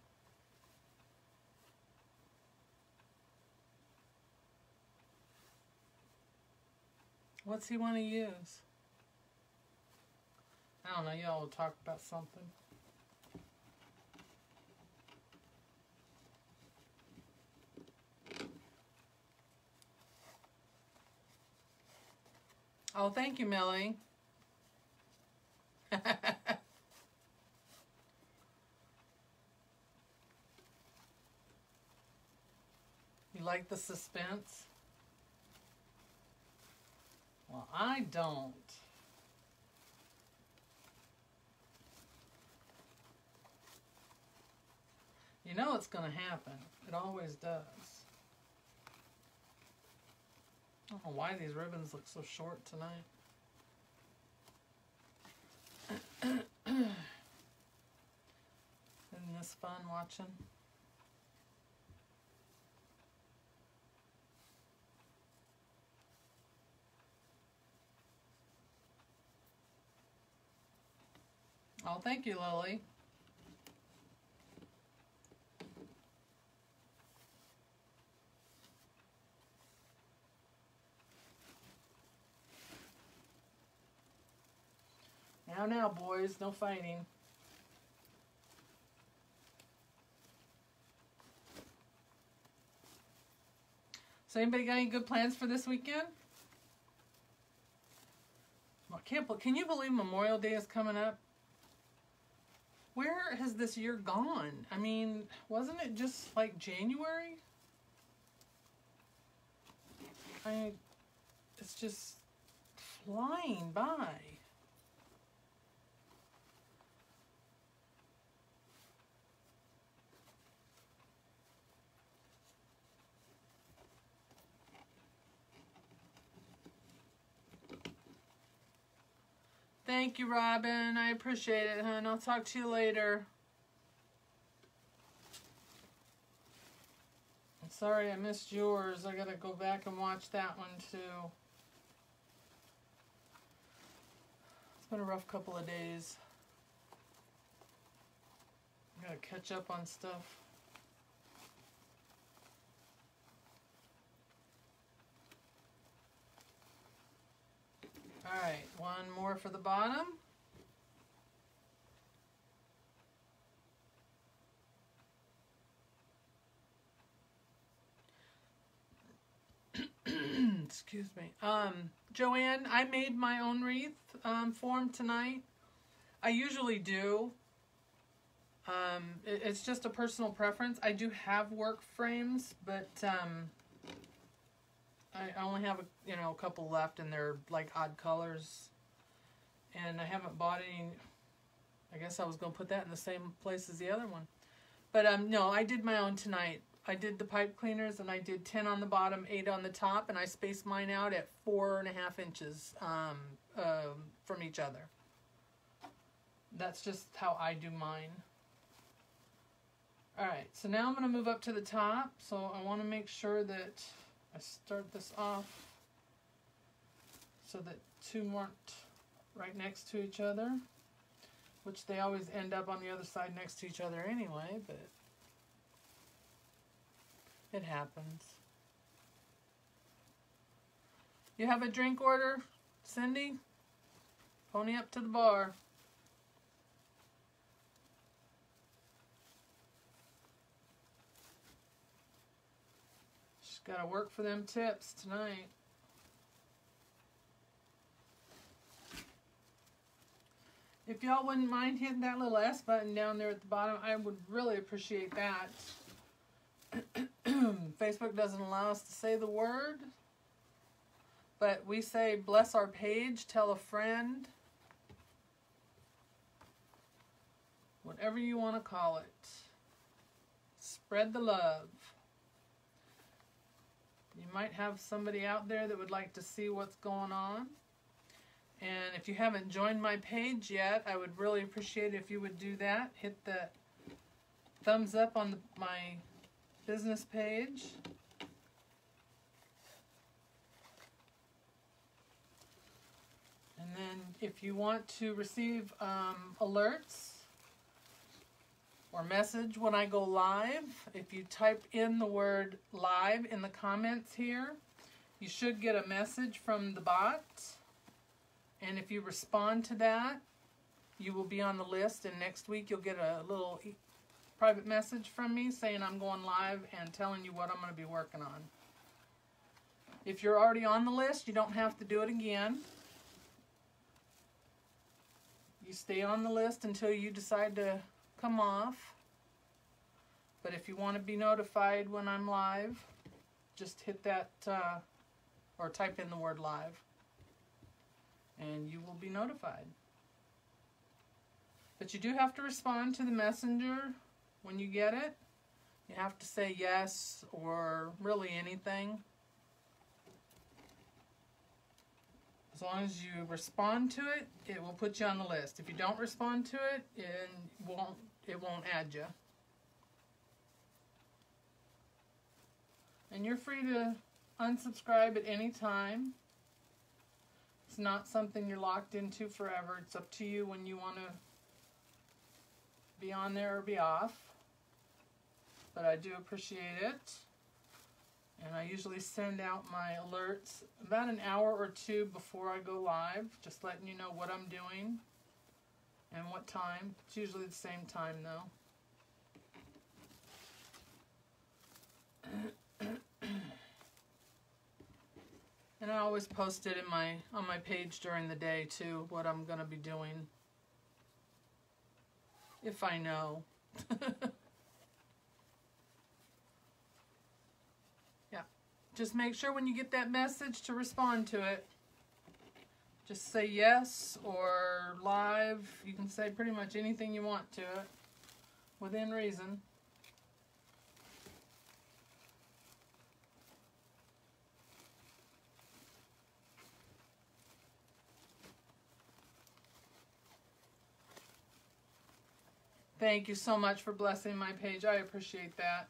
What's he want to use? I don't know. Y'all will talk about something. Oh, thank you, Millie. You like the suspense? Well, I don't. You know it's going to happen. It always does. I don't know why these ribbons look so short tonight. Isn't this fun watching? Oh, thank you, Lily. Now, boys, no fighting. So anybody got any good plans for this weekend? Well, can you believe Memorial Day is coming up? Where has this year gone? I mean, wasn't it just like January? It's just flying by. Thank you, Robin. I appreciate it, hon. I'll talk to you later. I'm sorry I missed yours. I gotta go back and watch that one too. It's been a rough couple of days. I gotta catch up on stuff. All right, one more for the bottom. Excuse me. Joanne, I made my own wreath form tonight. I usually do. It's just a personal preference. I do have work frames, but I only have a couple left, and they're like odd colors, and I haven't bought any. I guess I was gonna put that in the same place as the other one, but no, I did my own tonight. I did the pipe cleaners, and I did 10 on the bottom, 8 on the top, and I spaced mine out at 4.5 inches from each other. That's just how I do mine. All right, so now I'm gonna move up to the top. So I want to make sure that I start this off so that two weren't right next to each other, which they always end up on the other side next to each other anyway, but it happens. You have a drink order, Cindy? Pony up to the bar. Gotta work for them tips tonight. If y'all wouldn't mind hitting that little S button down there at the bottom, I would really appreciate that. Facebook doesn't allow us to say the word, but we say bless our page, tell a friend, whatever you want to call it. Spread the love. You might have somebody out there that would like to see what's going on. And if you haven't joined my page yet, I would really appreciate it if you would do that. Hit the thumbs up on my business page. if you want to receive alerts or message when I go live, if you type in the word live in the comments here, you should get a message from the bot. And if you respond to that, you will be on the list, and next week you'll get a little private message from me saying I'm going live and telling you what I'm going to be working on. If you're already on the list, you don't have to do it again. You stay on the list until you decide to come off. But if you want to be notified when I'm live, just hit that or type in the word live, and you will be notified. But you do have to respond to the messenger when you get it. You have to say yes or really anything. As long as you respond to it, it will put you on the list. If you don't respond to it, it won't add you. And you're free to unsubscribe at any time. It's not something you're locked into forever. It's up to you when you want to be on there or be off. But I do appreciate it. And I usually send out my alerts about an hour or two before I go live, just letting you know what I'm doing and what time. It's usually the same time though. And I always post it in on my page during the day too, what I'm going to be doing. If I know. Yeah. Just make sure when you get that message to respond to it. Just say yes or live. You can say pretty much anything you want to it within reason. Thank you so much for blessing my page. I appreciate that.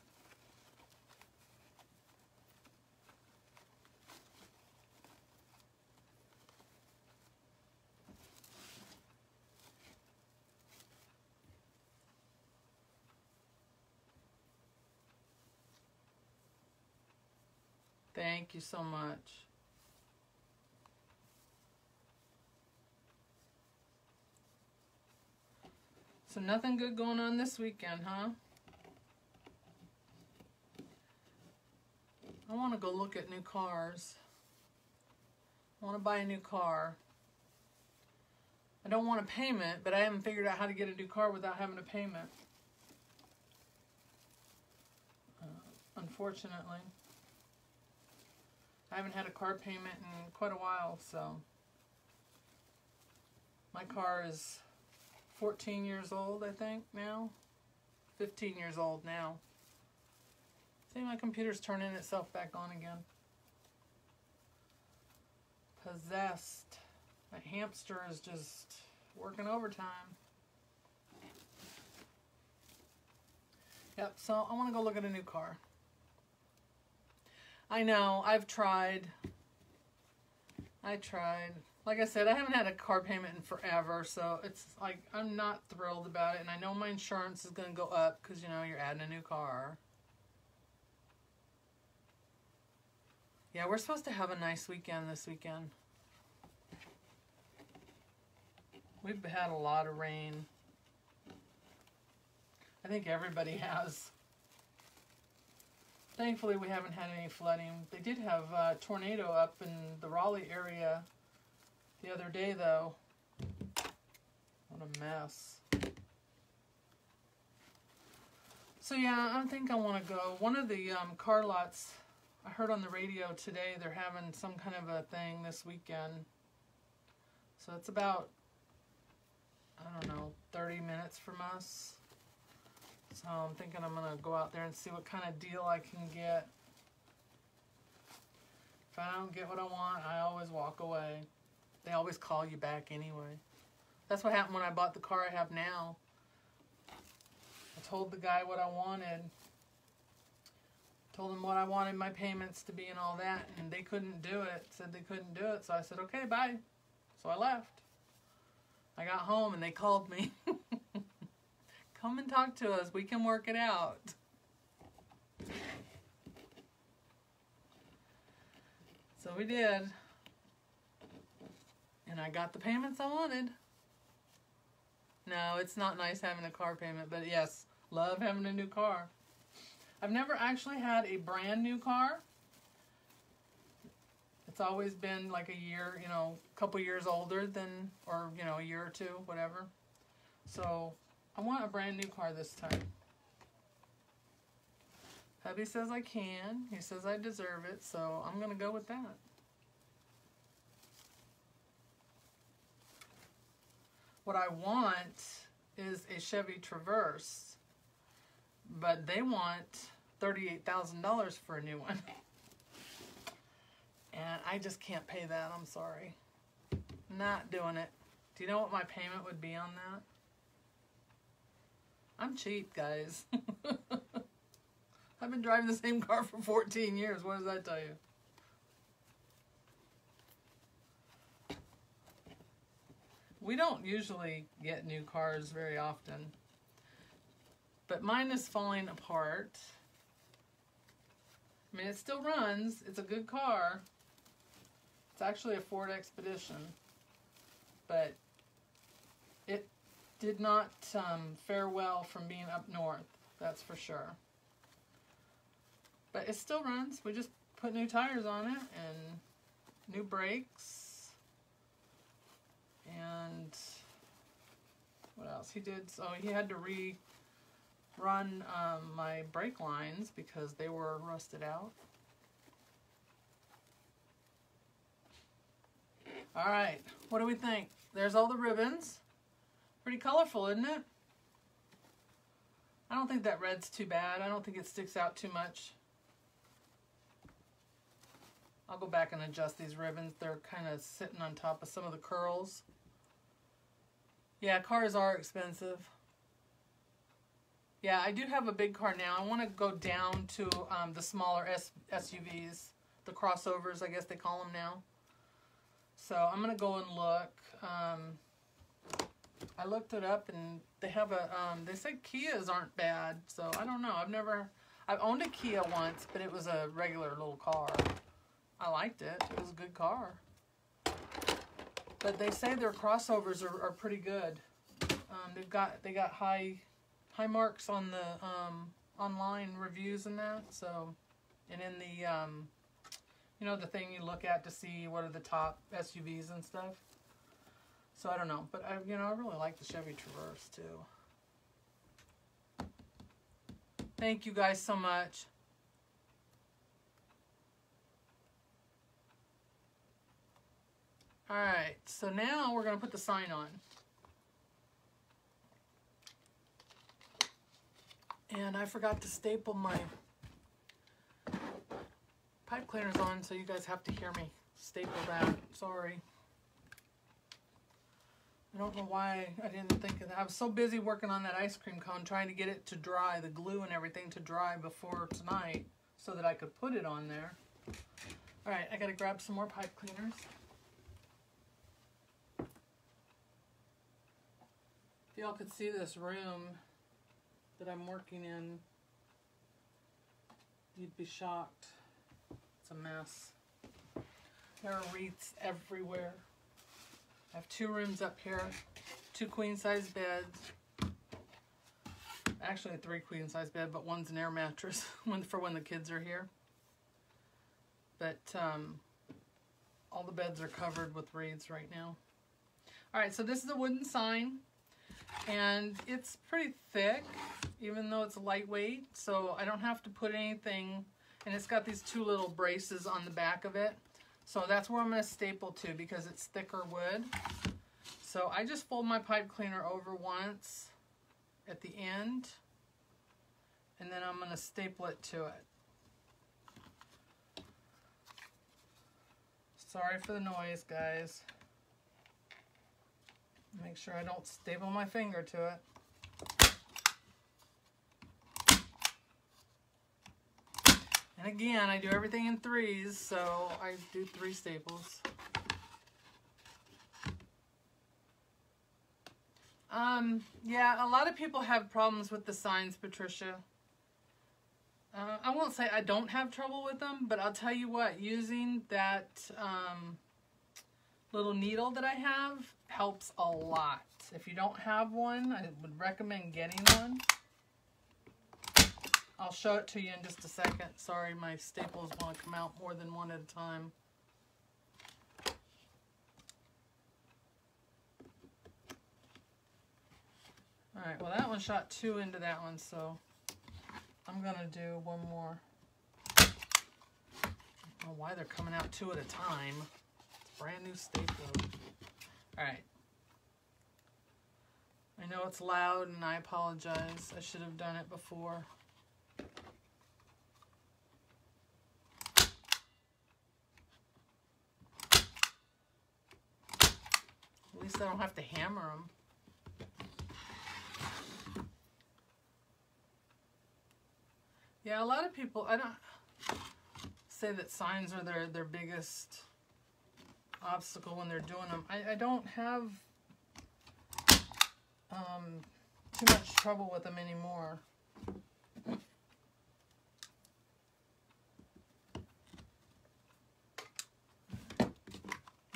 Thank you so much. So nothing good going on this weekend, huh? I want to go look at new cars. I want to buy a new car. I don't want a payment, but I haven't figured out how to get a new car without having a payment. Unfortunately. I haven't had a car payment in quite a while, so. My car is 14 years old, I think, now. 15 years old now. See, my computer's turning itself back on again. Possessed. My hamster is just working overtime. Yep, so I want to go look at a new car. I know, I've tried. Like I said, I haven't had a car payment in forever, so it's like I'm not thrilled about it. And I know my insurance is going to go up because, you know, you're adding a new car. Yeah, we're supposed to have a nice weekend this weekend. We've had a lot of rain. I think everybody has. Thankfully, we haven't had any flooding. They did have a tornado up in the Raleigh area the other day, though. What a mess. So yeah, I think I want to go. One of the car lots, I heard on the radio today, they're having some kind of a thing this weekend. So it's about, I don't know, 30 minutes from us. So I'm thinking I'm going to go out there and see what kind of deal I can get. If I don't get what I want, I always walk away. They always call you back anyway. That's what happened when I bought the car I have now. I told the guy what I wanted. Told him what I wanted my payments to be and all that, and they couldn't do it. Said they couldn't do it, so I said, okay, bye. So I left. I got home and they called me. Come and talk to us. We can work it out. So we did. And I got the payments I wanted. No, it's not nice having a car payment, but yes, love having a new car. I've never actually had a brand new car. It's always been like a year, you know, a couple years older than, or, you know, a year or two, whatever. So I want a brand new car this time. Hubby says I can. He says I deserve it, so I'm going to go with that. What I want is a Chevy Traverse, but they want $38,000 for a new one. And I just can't pay that, I'm sorry. Not doing it. Do you know what my payment would be on that? I'm cheap, guys. I've been driving the same car for 14 years. What does that tell you? We don't usually get new cars very often. But mine is falling apart. I mean, it still runs. It's a good car. It's actually a Ford Expedition. But it did not fare well from being up north. That's for sure. But it still runs. We just put new tires on it and new brakes. And what else he did? So he had to rerun my brake lines because they were rusted out. All right, what do we think? There's all the ribbons. Pretty colorful, isn't it? I don't think that red's too bad. I don't think it sticks out too much. I'll go back and adjust these ribbons. They're kind of sitting on top of some of the curls. Yeah, cars are expensive. Yeah, I do have a big car now. I want to go down to the smaller SUVs, the crossovers, I guess they call them now. So I'm going to go and look. I looked it up and they have a, they said Kias aren't bad. So I don't know. I've owned a Kia once, but it was a regular little car. I liked it. It was a good car. But they say their crossovers are pretty good. They got high marks on the online reviews and that. So, and in the you know, the thing you look at to see what are the top SUVs and stuff. So I don't know, but I really like the Chevy Traverse too. Thank you guys so much. All right, so now we're going to put the sign on. And I forgot to staple my pipe cleaners on, so you guys have to hear me staple that. Sorry. I don't know why I didn't think of that. I was so busy working on that ice cream cone, trying to get it to dry, the glue and everything to dry before tonight, so that I could put it on there. All right, I got to grab some more pipe cleaners. If y'all could see this room that I'm working in, you'd be shocked. It's a mess. There are wreaths everywhere. I have 2 rooms up here, 2 queen-size beds. Actually 3 queen-size beds, but one's an air mattress for when the kids are here. But all the beds are covered with wreaths right now. All right, so this is a wooden sign. And it's pretty thick, even though it's lightweight, so I don't have to put anything, and it's got these 2 little braces on the back of it. So that's where I'm going to staple to because it's thicker wood. So I just fold my pipe cleaner over once at the end, and then I'm going to staple it to it. Sorry for the noise, guys. Make sure I don't staple my finger to it. And again, I do everything in 3s, so I do 3 staples. Yeah, a lot of people have problems with the signs, Patricia. I won't say I don't have trouble with them, but I'll tell you what, using that little needle that I have helps a lot. If you don't have one, I would recommend getting one. I'll show it to you in just a second. Sorry, my staples want to come out more than one at a time. Alright, well that one shot 2 into that one, so I'm going to do one more. I don't know why they're coming out 2 at a time. It's brand new stapler. Alright. I know it's loud and I apologize. I should have done it before. At least I don't have to hammer them. Yeah, a lot of people, I don't say that signs are their biggest obstacle when they're doing them. I don't have too much trouble with them anymore.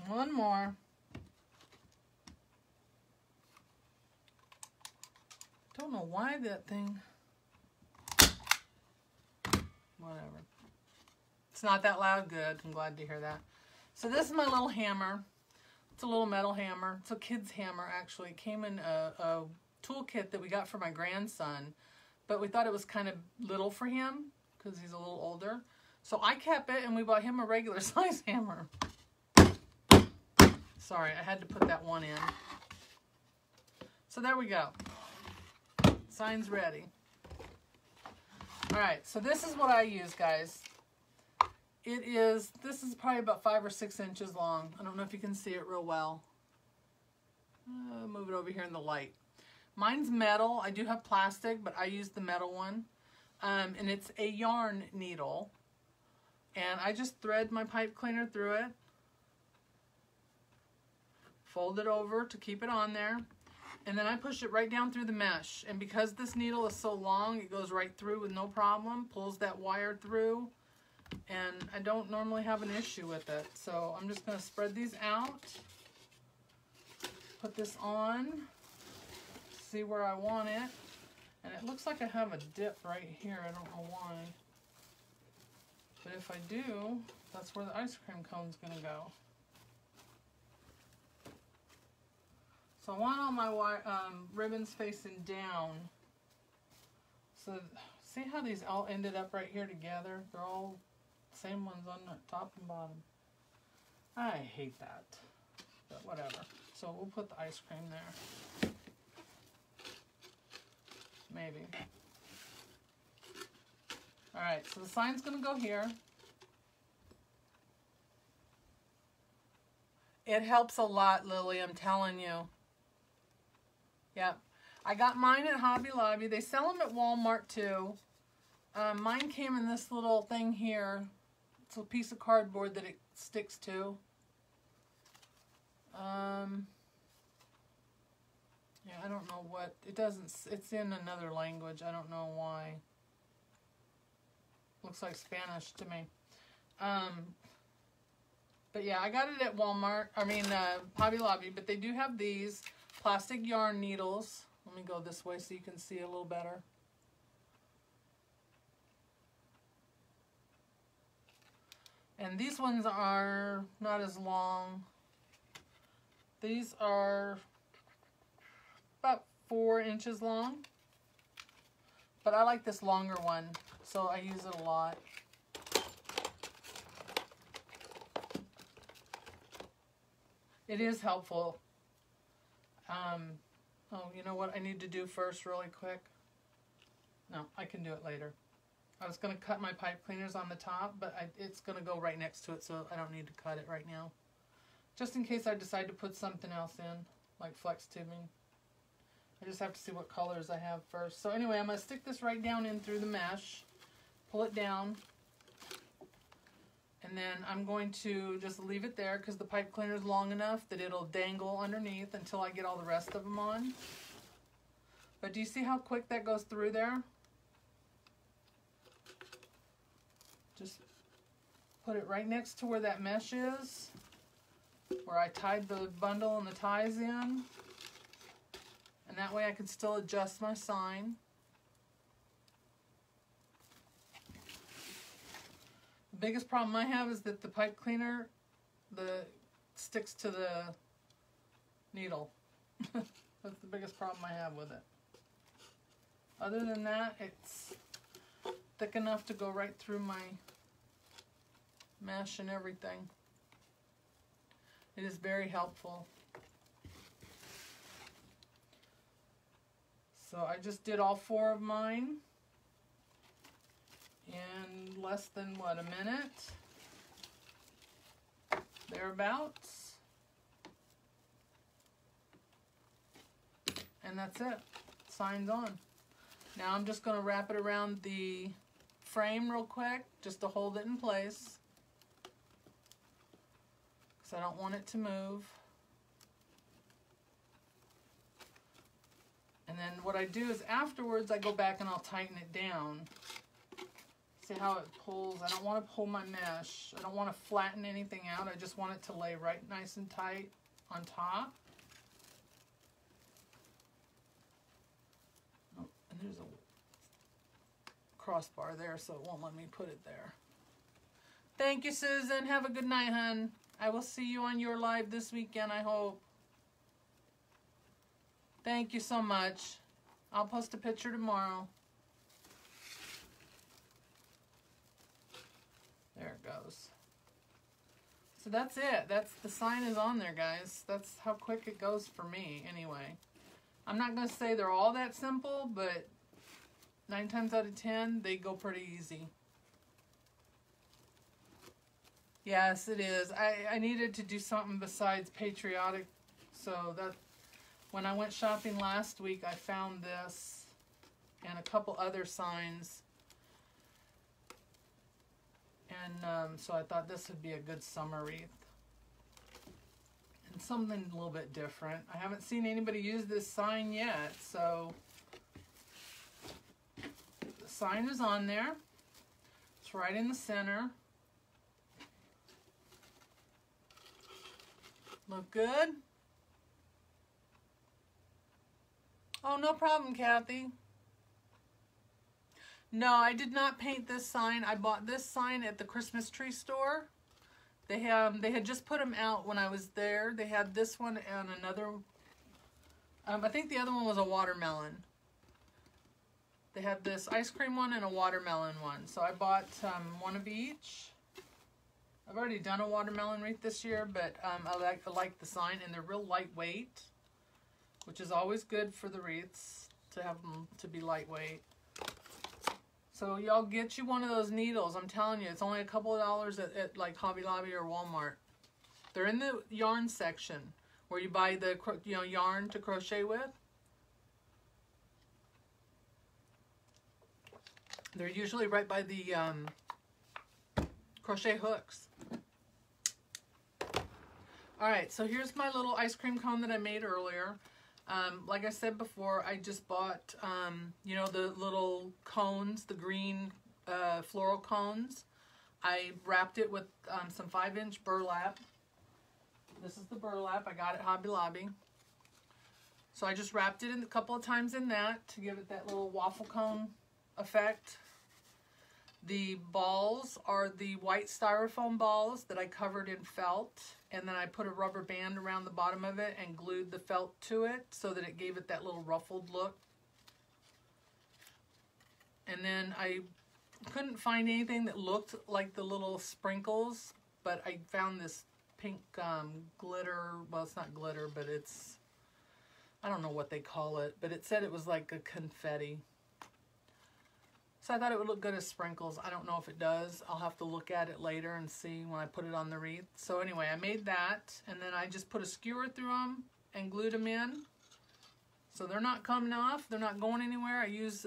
One more. Don't know why that thing. Whatever. It's not that loud. Good. I'm glad to hear that. So this is my little hammer. It's a little metal hammer. It's a kid's hammer, actually. It came in a toolkit that we got for my grandson, but we thought it was kind of little for him because he's a little older. So I kept it, and we bought him a regular size hammer. Sorry, I had to put that one in. So there we go. Sign's ready. Alright, so this is what I use, guys. This is probably about 5 or 6 inches long. I don't know if you can see it real well. Move it over here in the light. Mine's metal. I do have plastic, but I use the metal one. And it's a yarn needle. And I just thread my pipe cleaner through it. Fold it over to keep it on there. And then I push it right down through the mesh. And because this needle is so long, it goes right through with no problem. Pulls that wire through. And I don't normally have an issue with it. So I'm just going to spread these out. Put this on. See where I want it. And it looks like I have a dip right here. I don't know why. But if I do, that's where the ice cream cone's going to go. So I want all my ribbons facing down. So see how these all ended up right here together? They're all the same ones on the top and bottom. I hate that, but whatever. So we'll put the ice cream there. Maybe. Alright, so the sign's going to go here. It helps a lot, Lily, I'm telling you. Yep. I got mine at Hobby Lobby. They sell them at Walmart too. Mine came in this little thing here. It's a piece of cardboard that it sticks to. Yeah, I don't know what. It doesn't. It's in another language. I don't know why. Looks like Spanish to me. But yeah, I got it at Walmart. I mean, Hobby Lobby. But they do have these plastic yarn needles. Let me go this way so you can see a little better. And these ones are not as long. These are about 4 inches long. But I like this longer one, so I use it a lot. It is helpful. Oh, you know what I need to do first really quick? No, I can do it later. I was going to cut my pipe cleaners on the top, but it's going to go right next to it, so I don't need to cut it right now. Just in case I decide to put something else in, like flex tubing. I just have to see what colors I have first. So anyway, I'm going to stick this right down in through the mesh. Pull it down. And then I'm going to just leave it there because the pipe cleaner is long enough that it'll dangle underneath until I get all the rest of them on. But do you see how quick that goes through there? Just put it right next to where that mesh is, where I tied the bundle and the ties in. And that way I can still adjust my sign. The biggest problem I have is that the pipe cleaner sticks to the needle. That's the biggest problem I have with it. Other than that, it's thick enough to go right through my mesh and everything. It is very helpful. So I just did all 4 of mine in less than, what, a minute? Thereabouts. And that's it. Sign's on. Now I'm just going to wrap it around the frame real quick, just to hold it in place, because I don't want it to move. And then what I do is afterwards I go back and I'll tighten it down. See how it pulls? I don't want to pull my mesh. I don't want to flatten anything out. I just want it to lay right nice and tight on top. Oh, and there's a crossbar there, so it won't let me put it there. Thank you, Susan. Have a good night, hon. I will see you on your live this weekend, I hope. Thank you so much. I'll post a picture tomorrow. There it goes. So that's it. The sign is on there, guys. That's how quick it goes for me, anyway. I'm not going to say they're all that simple, but 9 times out of 10, they go pretty easy. Yes, it is. I needed to do something besides patriotic, so that when I went shopping last week, I found this and a couple other signs. And so I thought this would be a good summer wreath. And something a little bit different. I haven't seen anybody use this sign yet, so the sign is on there. It's right in the center. Look good? Oh, no problem, Kathy. No, I did not paint this sign. I bought this sign at the Christmas tree store. They had just put them out when I was there. They had this one and another. I think the other one was a watermelon. They had this ice cream one and a watermelon one. So I bought one of each. I've already done a watermelon wreath this year, but I like the sign, and they're real lightweight, which is always good for the wreaths, to have them to be lightweight. So y'all get you one of those needles. I'm telling you, it's only a couple of dollars at like Hobby Lobby or Walmart. They're in the yarn section where you buy the yarn to crochet with. They're usually right by the crochet hooks. Alright, so here's my little ice cream cone that I made earlier. Like I said before, I just bought, you know, the little cones, the green floral cones. I wrapped it with some 5-inch burlap. This is the burlap I got at Hobby Lobby. So I just wrapped it in a couple of times in that to give it that little waffle cone effect. The balls are the white styrofoam balls that I covered in felt, and then I put a rubber band around the bottom of it and glued the felt to it so that it gave it that little ruffled look. And then I couldn't find anything that looked like the little sprinkles, but I found this pink glitter. Well, it's not glitter, but it's, I don't know what they call it, but it said it was like a confetti. So I thought it would look good as sprinkles. I don't know if it does. I'll have to look at it later and see when I put it on the wreath. So anyway, I made that, and then I just put a skewer through them and glued them in. So they're not coming off. They're not going anywhere. I use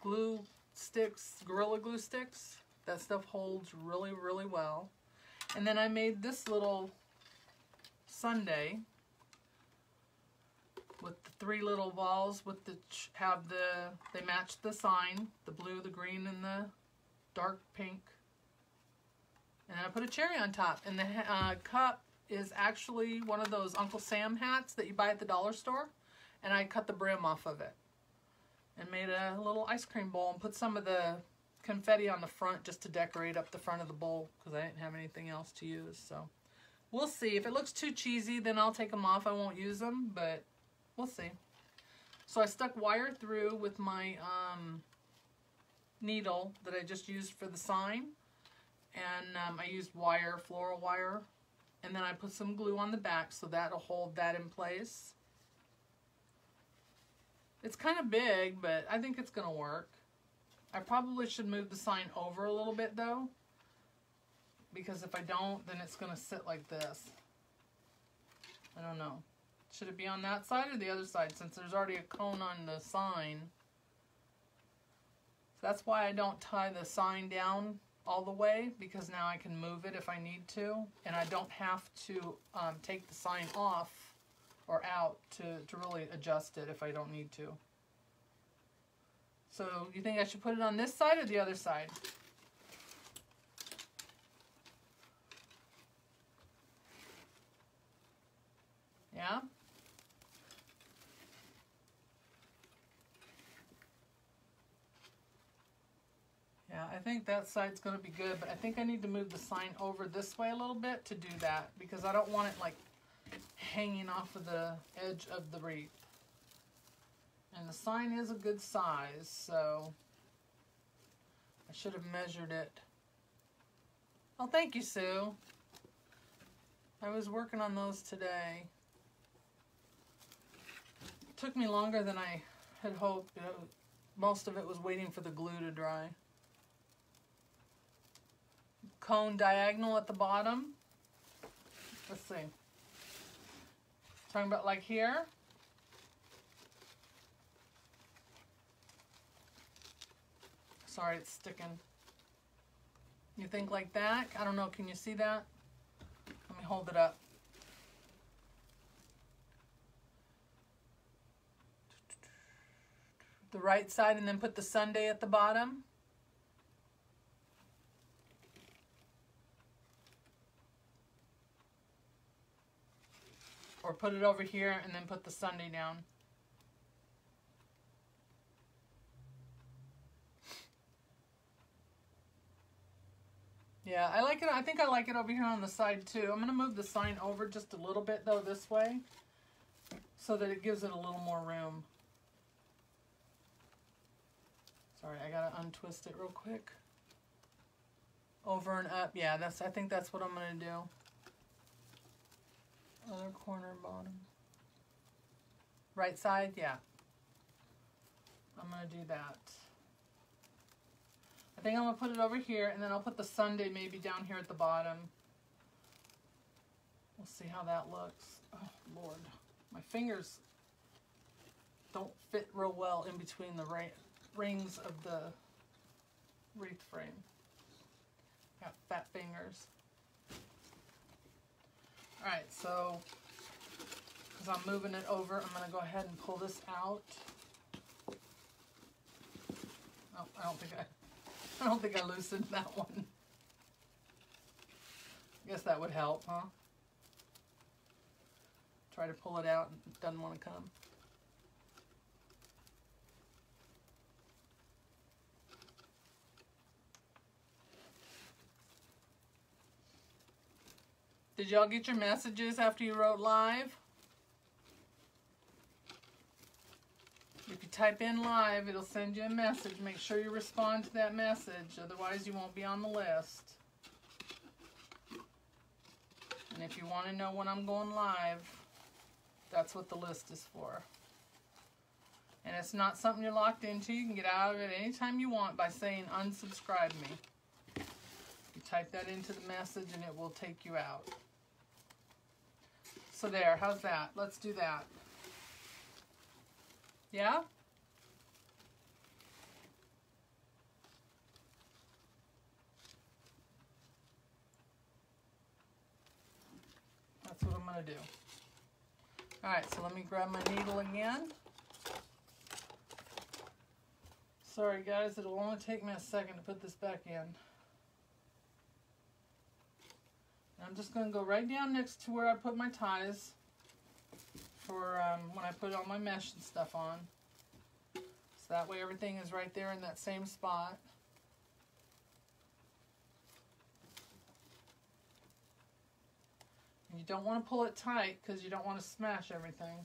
glue sticks, Gorilla Glue sticks. That stuff holds really, really well. And then I made this little Sundae with the 3 little balls with the they match the sign, the blue, the green, and the dark pink. And I put a cherry on top. And the cup is actually one of those Uncle Sam hats that you buy at the dollar store. And I cut the brim off of it and made a little ice cream bowl and put some of the confetti on the front just to decorate up the front of the bowl because I didn't have anything else to use. So we'll see. If it looks too cheesy, then I'll take them off. I won't use them, but we'll see. So I stuck wire through with my needle that I just used for the sign. And I used wire, floral wire. And then I put some glue on the back so that'll hold that in place. It's kind of big, but I think it's going to work. I probably should move the sign over a little bit though, because if I don't, then it's going to sit like this. I don't know. Should it be on that side or the other side, since there's already a cone on the sign? So that's why I don't tie the sign down all the way, because now I can move it if I need to, and I don't have to take the sign off or out to really adjust it if I don't need to. So you think I should put it on this side or the other side? Yeah? Yeah, I think that side's going to be good, but I think I need to move the sign over this way a little bit to do that, because I don't want it like hanging off of the edge of the wreath. And the sign is a good size, so I should have measured it. Oh, thank you, Sue. I was working on those today. It took me longer than I had hoped. Most of it was waiting for the glue to dry. Cone diagonal at the bottom. Let's see. Talking about like here. Sorry, it's sticking. You think like that? I don't know, can you see that? Let me hold it up. The right side, and then put the Sundae at the bottom. Or put it over here and then put the Sundae down. Yeah, I like it. I think I like it over here on the side too. I'm going to move the sign over just a little bit though this way, so that it gives it a little more room. Sorry, I got to untwist it real quick. Over and up. Yeah, I think that's what I'm going to do. Other corner, bottom. Right side, yeah. I'm going to do that. I think I'm going to put it over here, and then I'll put the Sundae maybe down here at the bottom. We'll see how that looks. Oh, Lord. My fingers don't fit real well in between the rings of the wreath frame. Got fat fingers. Alright, so because I'm moving it over, I'm going to go ahead and pull this out. Oh, I don't think I loosened that one. I guess that would help, huh? Try to pull it out, it doesn't want to come. Did y'all get your messages after you wrote live? If you type in live, it'll send you a message. Make sure you respond to that message, otherwise you won't be on the list. And if you want to know when I'm going live, that's what the list is for. And it's not something you're locked into. You can get out of it anytime you want by saying unsubscribe me. You type that into the message and it will take you out. So there, how's that? Let's do that. Yeah? want to do. Alright, so let me grab my needle again. Sorry guys, it'll only take me a second to put this back in. I'm just going to go right down next to where I put my ties for when I put all my mesh and stuff on. So that way everything is right there in that same spot. And you don't want to pull it tight because you don't want to smash everything.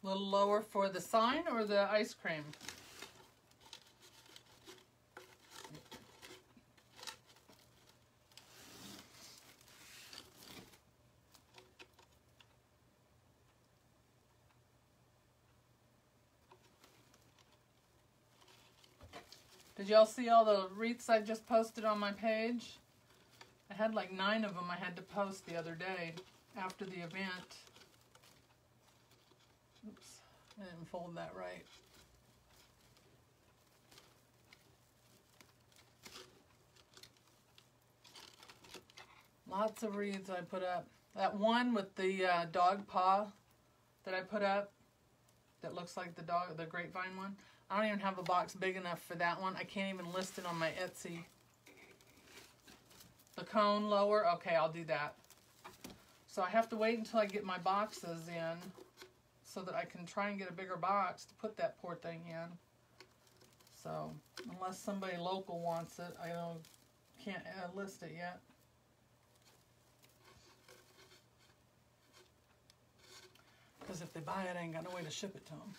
A little lower for the sign or the ice cream? Did y'all see all the wreaths I just posted on my page? I had like 9 of them I had to post the other day after the event. Oops, I didn't fold that right. Lots of wreaths I put up. That one with the dog paw that I put up that looks like the grapevine one. I don't even have a box big enough for that one. I can't even list it on my Etsy. The cone lower, okay, I'll do that. So I have to wait until I get my boxes in so that I can try and get a bigger box to put that poor thing in. So, unless somebody local wants it, I can't list it yet. Because if they buy it, I ain't got no way to ship it to them.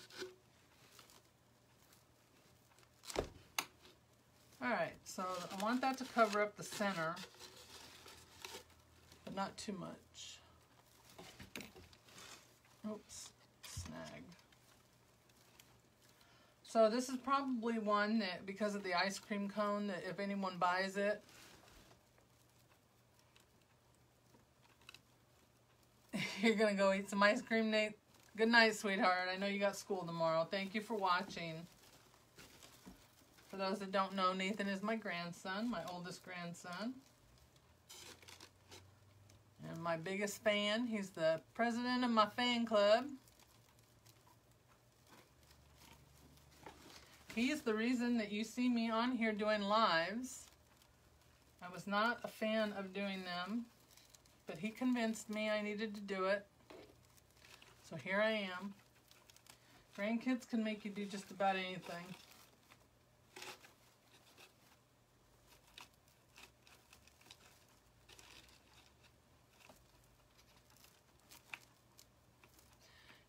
Alright, so I want that to cover up the center, but not too much. Oops. Snag. So this is probably one that, because of the ice cream cone, that if anyone buys it, you're gonna go eat some ice cream, Nate. Good night, sweetheart. I know you got school tomorrow. Thank you for watching. For those that don't know, Nathan is my grandson, my oldest grandson. And my biggest fan. He's the president of my fan club. He's the reason that you see me on here doing lives. I was not a fan of doing them, but he convinced me I needed to do it. So here I am. Grandkids can make you do just about anything.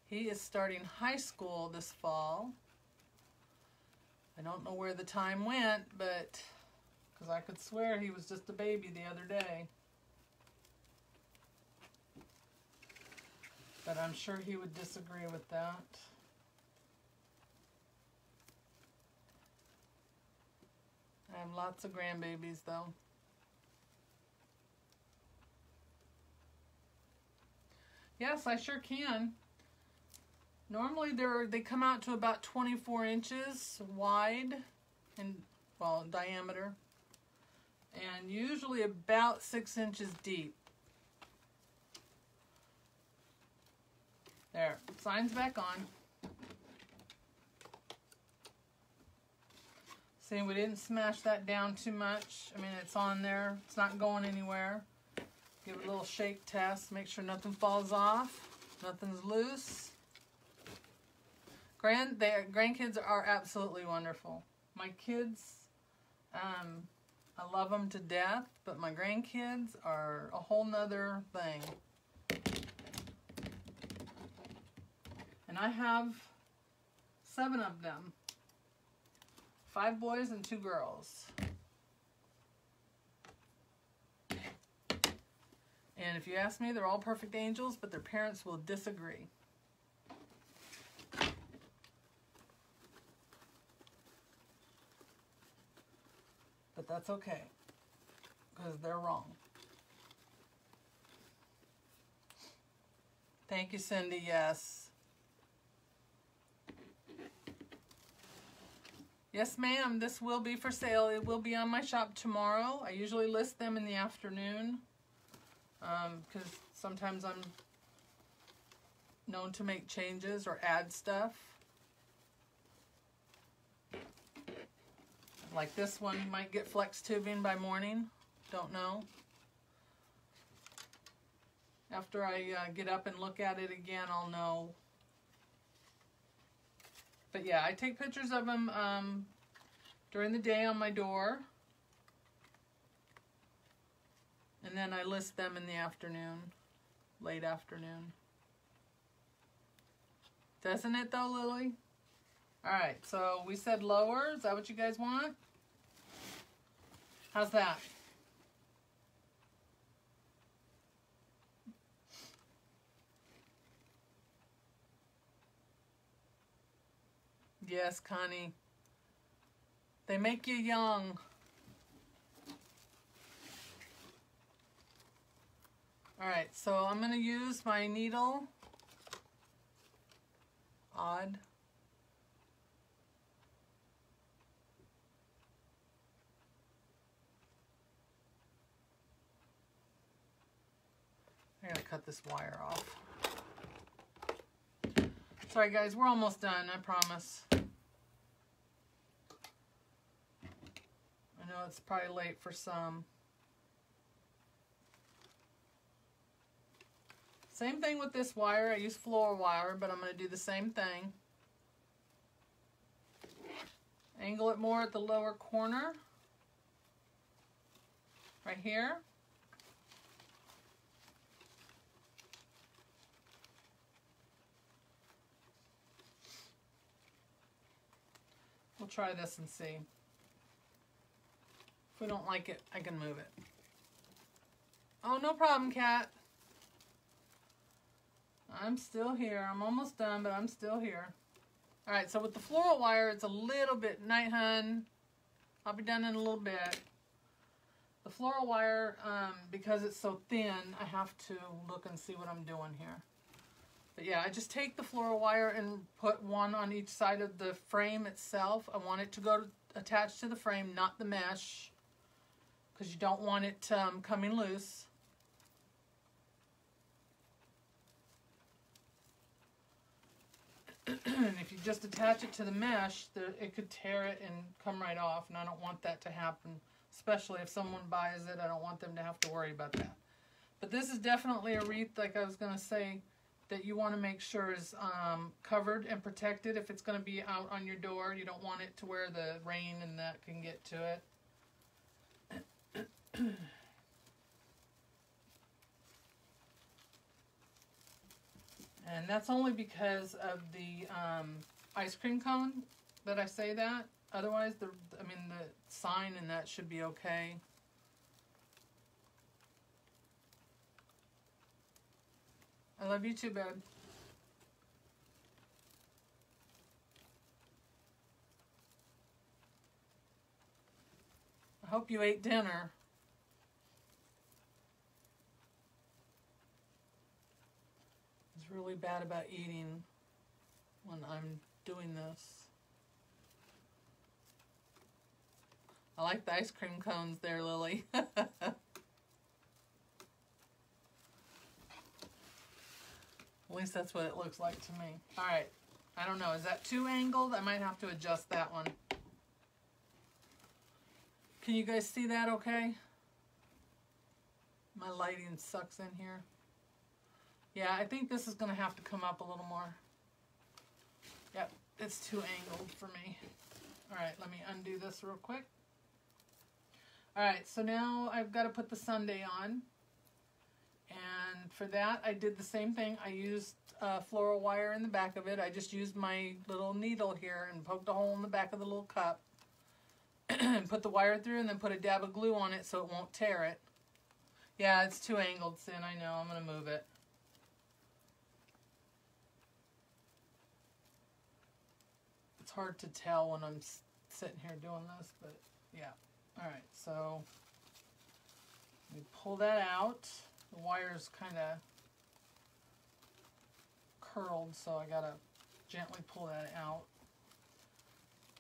He is starting high school this fall. I don't know where the time went, but because I could swear he was just a baby the other day. But I'm sure he would disagree with that. I have lots of grandbabies though. Yes, I sure can. Normally they come out to about 24 inches wide and, well, diameter, and usually about 6 inches deep. There, sign's back on. See, we didn't smash that down too much. I mean, it's on there. It's not going anywhere. Give it a little shake test. Make sure nothing falls off. Nothing's loose. Grandkids are absolutely wonderful. My kids, I love them to death, but my grandkids are a whole nother thing. And I have 7 of them. 5 boys and 2 girls. And if you ask me, they're all perfect angels, but their parents will disagree. But that's okay, because they're wrong. Thank you, Cindy. Yes. Yes, ma'am. This will be for sale. It will be on my shop tomorrow. I usually list them in the afternoon because sometimes I'm known to make changes or add stuff. Like this one might get flex tubing by morning. Don't know. After I get up and look at it again, I'll know. But yeah, I take pictures of them during the day on my door. And then I list them in the afternoon, late afternoon. Doesn't it though, Lily? Alright, so we said lower. Is that what you guys want? How's that? Yes, Connie. They make you young. Alright, so I'm going to use my needle. Odd. I gotta cut this wire off. Sorry guys, we're almost done, I promise. I know it's probably late for some. Same thing with this wire. I use floor wire, but I'm going to do the same thing. Angle it more at the lower corner. Right here. We'll try this and see. If we don't like it, I can move it. Oh, no problem, Kat. I'm still here. I'm almost done, but I'm still here. Alright, so with the floral wire, it's a little bit, night hun. I'll be done in a little bit. The floral wire, because it's so thin, I have to look and see what I'm doing here. But yeah, I just take the floral wire and put one on each side of the frame itself. I want it to go attached to the frame, not the mesh, because you don't want it coming loose. And if you just attach it to the mesh, it could tear it and come right off, and I don't want that to happen, especially if someone buys it. I don't want them to have to worry about that. But this is definitely a wreath, like I was going to say, that you want to make sure is covered and protected. If it's going to be out on your door, you don't want it to where the rain and that can get to it. And that's only because of the ice cream cone that I say that. Otherwise, the sign and that should be okay. I love you too, babe. I hope you ate dinner. It's really bad about eating when I'm doing this. I like the ice cream cones there, Lily. At least that's what it looks like to me. Alright, I don't know. Is that too angled? I might have to adjust that one. Can you guys see that okay? My lighting sucks in here. Yeah, I think this is going to have to come up a little more. Yep, it's too angled for me. Alright, let me undo this real quick. Alright, so now I've got to put the Sundae on. And for that, I did the same thing. I used floral wire in the back of it. I just used my little needle here and poked a hole in the back of the little cup. And put the wire through and then put a dab of glue on it so it won't tear it. Yeah, it's too angled, Sin. I know. I'm going to move it. It's hard to tell when I'm sitting here doing this, but yeah. Alright, so we pull that out. The wire's kind of curled, so I gotta gently pull that out.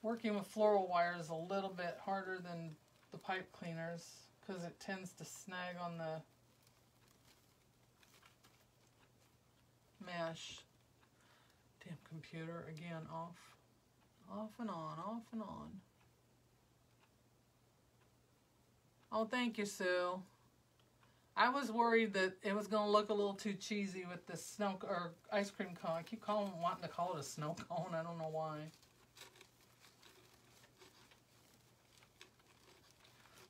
Working with floral wire is a little bit harder than the pipe cleaners because it tends to snag on the mesh. Damn computer, again, off. Off and on, off and on. Oh, thank you, Sue. I was worried that it was going to look a little too cheesy with the snow or ice cream cone. I keep wanting to call it a snow cone. I don't know why.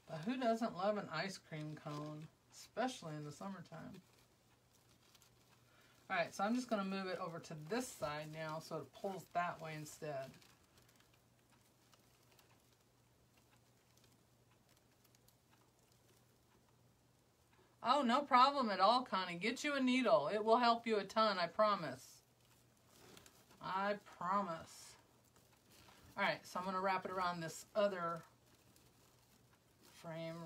But who doesn't love an ice cream cone, especially in the summertime? Alright, so I'm just going to move it over to this side now so it pulls that way instead. Oh, no problem at all, Connie. Get you a needle. It will help you a ton, I promise. I promise. Alright, so I'm going to wrap it around this other frame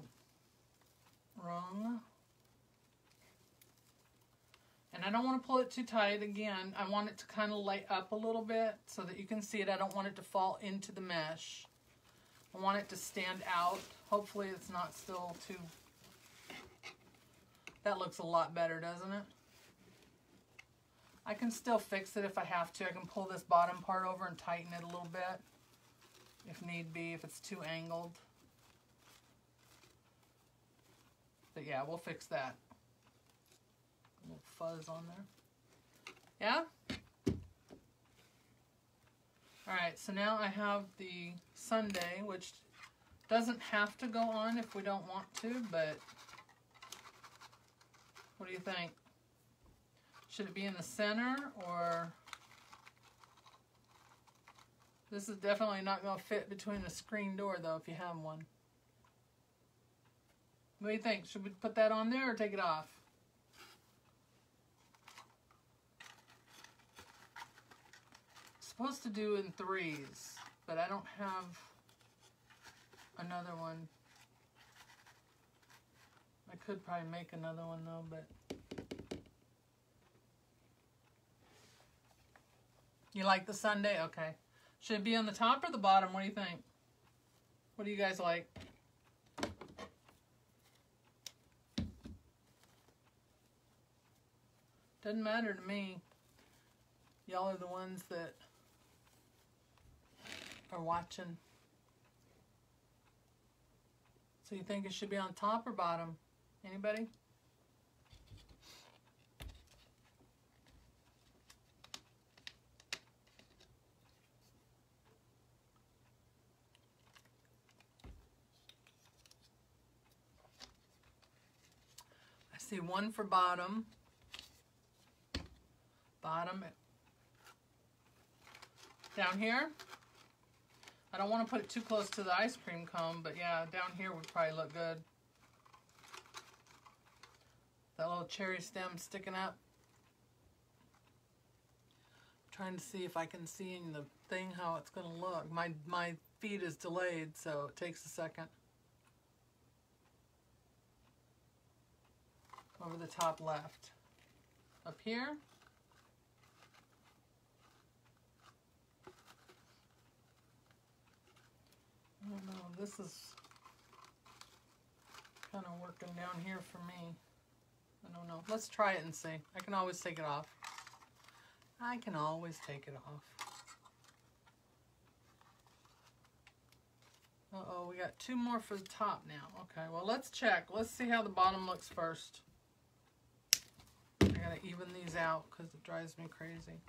rung. And I don't want to pull it too tight again. I want it to kind of lay up a little bit so that you can see it. I don't want it to fall into the mesh. I want it to stand out. Hopefully it's not still too... That looks a lot better, doesn't it? I can still fix it if I have to. I can pull this bottom part over and tighten it a little bit if need be, if it's too angled. But yeah, we'll fix that. A little fuzz on there. Yeah? Alright, so now I have the Sundae, which doesn't have to go on if we don't want to, but what do you think? Should it be in the center, or... This is definitely not going to fit between the screen door, though, if you have one. What do you think? Should we put that on there or take it off? Supposed to do in 3s, but I don't have another one. I could probably make another one though, but you like the Sundae? Okay. Should it be on the top or the bottom? What do you think? What do you guys like? Doesn't matter to me. Y'all are the ones that are watching. So you think it should be on top or bottom? Anybody? I see one for bottom. Bottom. Down here. I don't want to put it too close to the ice cream cone, but yeah, down here would probably look good. That little cherry stem sticking up. I'm trying to see if I can see in the thing how it's going to look. My feed is delayed, so it takes a second. Over the top left. Up here. I don't know, this is kind of working down here for me. I don't know. Let's try it and see. I can always take it off. I can always take it off. Uh-oh, we got 2 more for the top now. Okay, well, let's check. Let's see how the bottom looks first. I gotta even these out because it drives me crazy.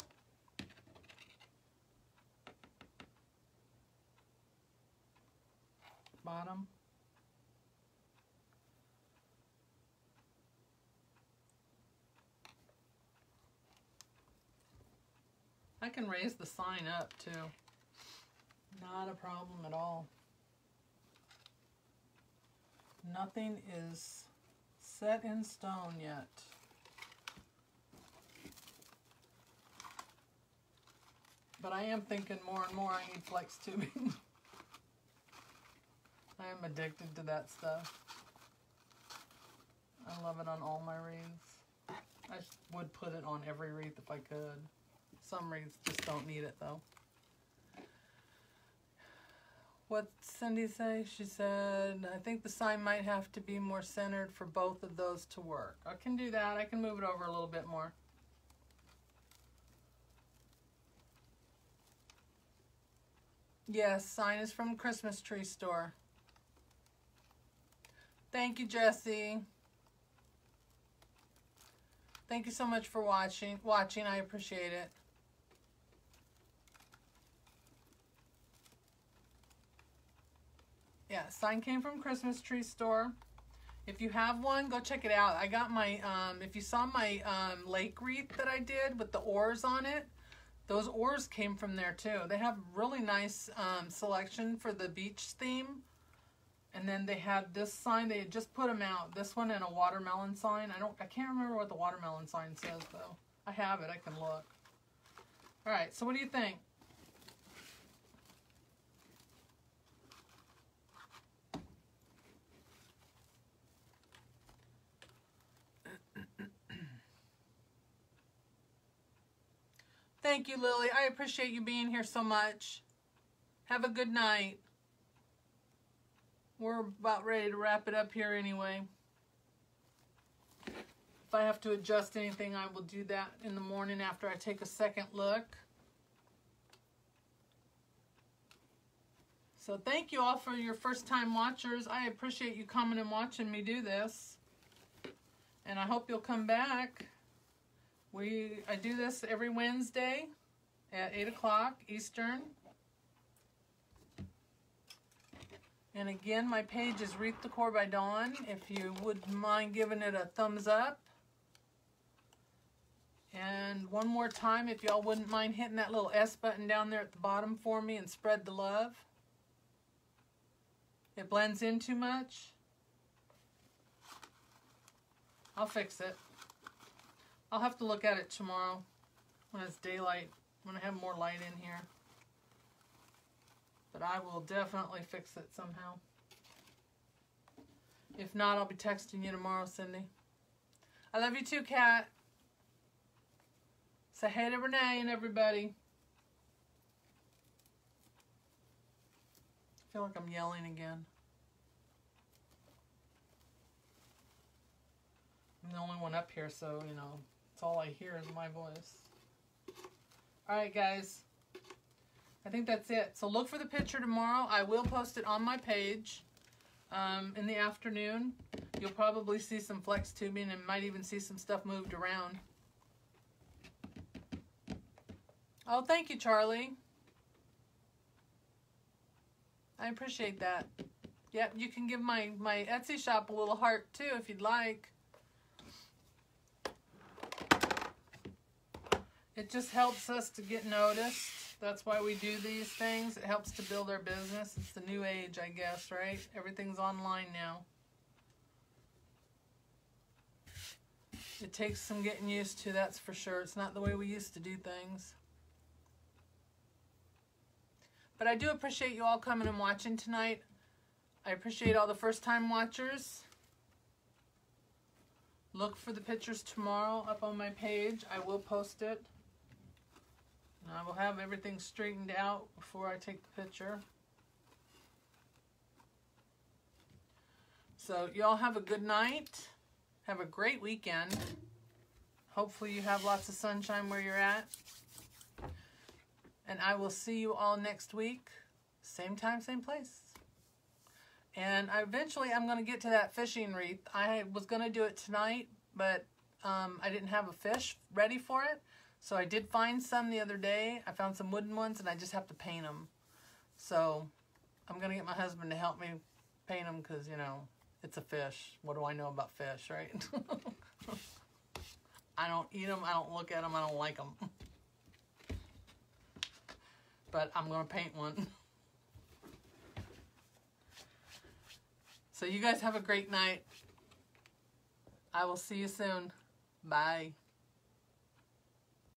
Bottom. I can raise the sign up too. Not a problem at all. Nothing is set in stone yet. But I am thinking more and more I need flex tubing. I am addicted to that stuff. I love it on all my wreaths. I would put it on every wreath if I could. Some wreaths just don't need it though. What Cindy say? She said, I think the sign might have to be more centered for both of those to work. I can do that. I can move it over a little bit more. Yes, sign is from Christmas Tree Store. Thank you, Jessie. Thank you so much for watching. I appreciate it. Yeah, sign came from Christmas Tree Store. If you have one, go check it out. I got my, if you saw my lake wreath that I did with the oars on it, those oars came from there too. They have really nice selection for the beach theme. And then they had this sign, they had just put them out. This one and a watermelon sign. I can't remember what the watermelon sign says though. I have it, I can look. All right, so what do you think? Thank you, Lily. I appreciate you being here so much. Have a good night. We're about ready to wrap it up here anyway. If I have to adjust anything, I will do that in the morning after I take a second look. So thank you all for your first time watchers. I appreciate you coming and watching me do this. And I hope you'll come back. I do this every Wednesday at 8 o'clock Eastern. And again, my page is Wreath Decor by Dawn. If you wouldn't mind giving it a thumbs up. And one more time, if y'all wouldn't mind hitting that little S button down there at the bottom for me and spread the love. It blends in too much. I'll fix it. I'll have to look at it tomorrow when it's daylight, when I have more light in here. But I will definitely fix it somehow. If not, I'll be texting you tomorrow, Cindy. I love you too, Kat. Say hey to Renee and everybody. I feel like I'm yelling again. I'm the only one up here, so, you know, it's all I hear is my voice. Alright, guys. I think that's it. So look for the picture tomorrow. I will post it on my page in the afternoon. You'll probably see some flex tubing and might even see some stuff moved around. Oh, thank you, Charlie. I appreciate that. Yep, you can give my Etsy shop a little heart too if you'd like. It just helps us to get noticed. That's why we do these things. It helps to build our business. It's the new age, I guess, right? Everything's online now. It takes some getting used to, that's for sure. It's not the way we used to do things. But I do appreciate you all coming and watching tonight. I appreciate all the first-time watchers. Look for the pictures tomorrow up on my page. I will post it. And I will have everything straightened out before I take the picture. So y'all have a good night. Have a great weekend. Hopefully you have lots of sunshine where you're at. And I will see you all next week. Same time, same place. And eventually I'm going to get to that fishing wreath. I was going to do it tonight, but I didn't have a fish ready for it. So I did find some the other day. I found some wooden ones and I just have to paint them. So I'm going to get my husband to help me paint them because, you know, it's a fish. What do I know about fish, right? I don't eat them. I don't look at them. I don't like them. But I'm going to paint one. So you guys have a great night. I will see you soon. Bye.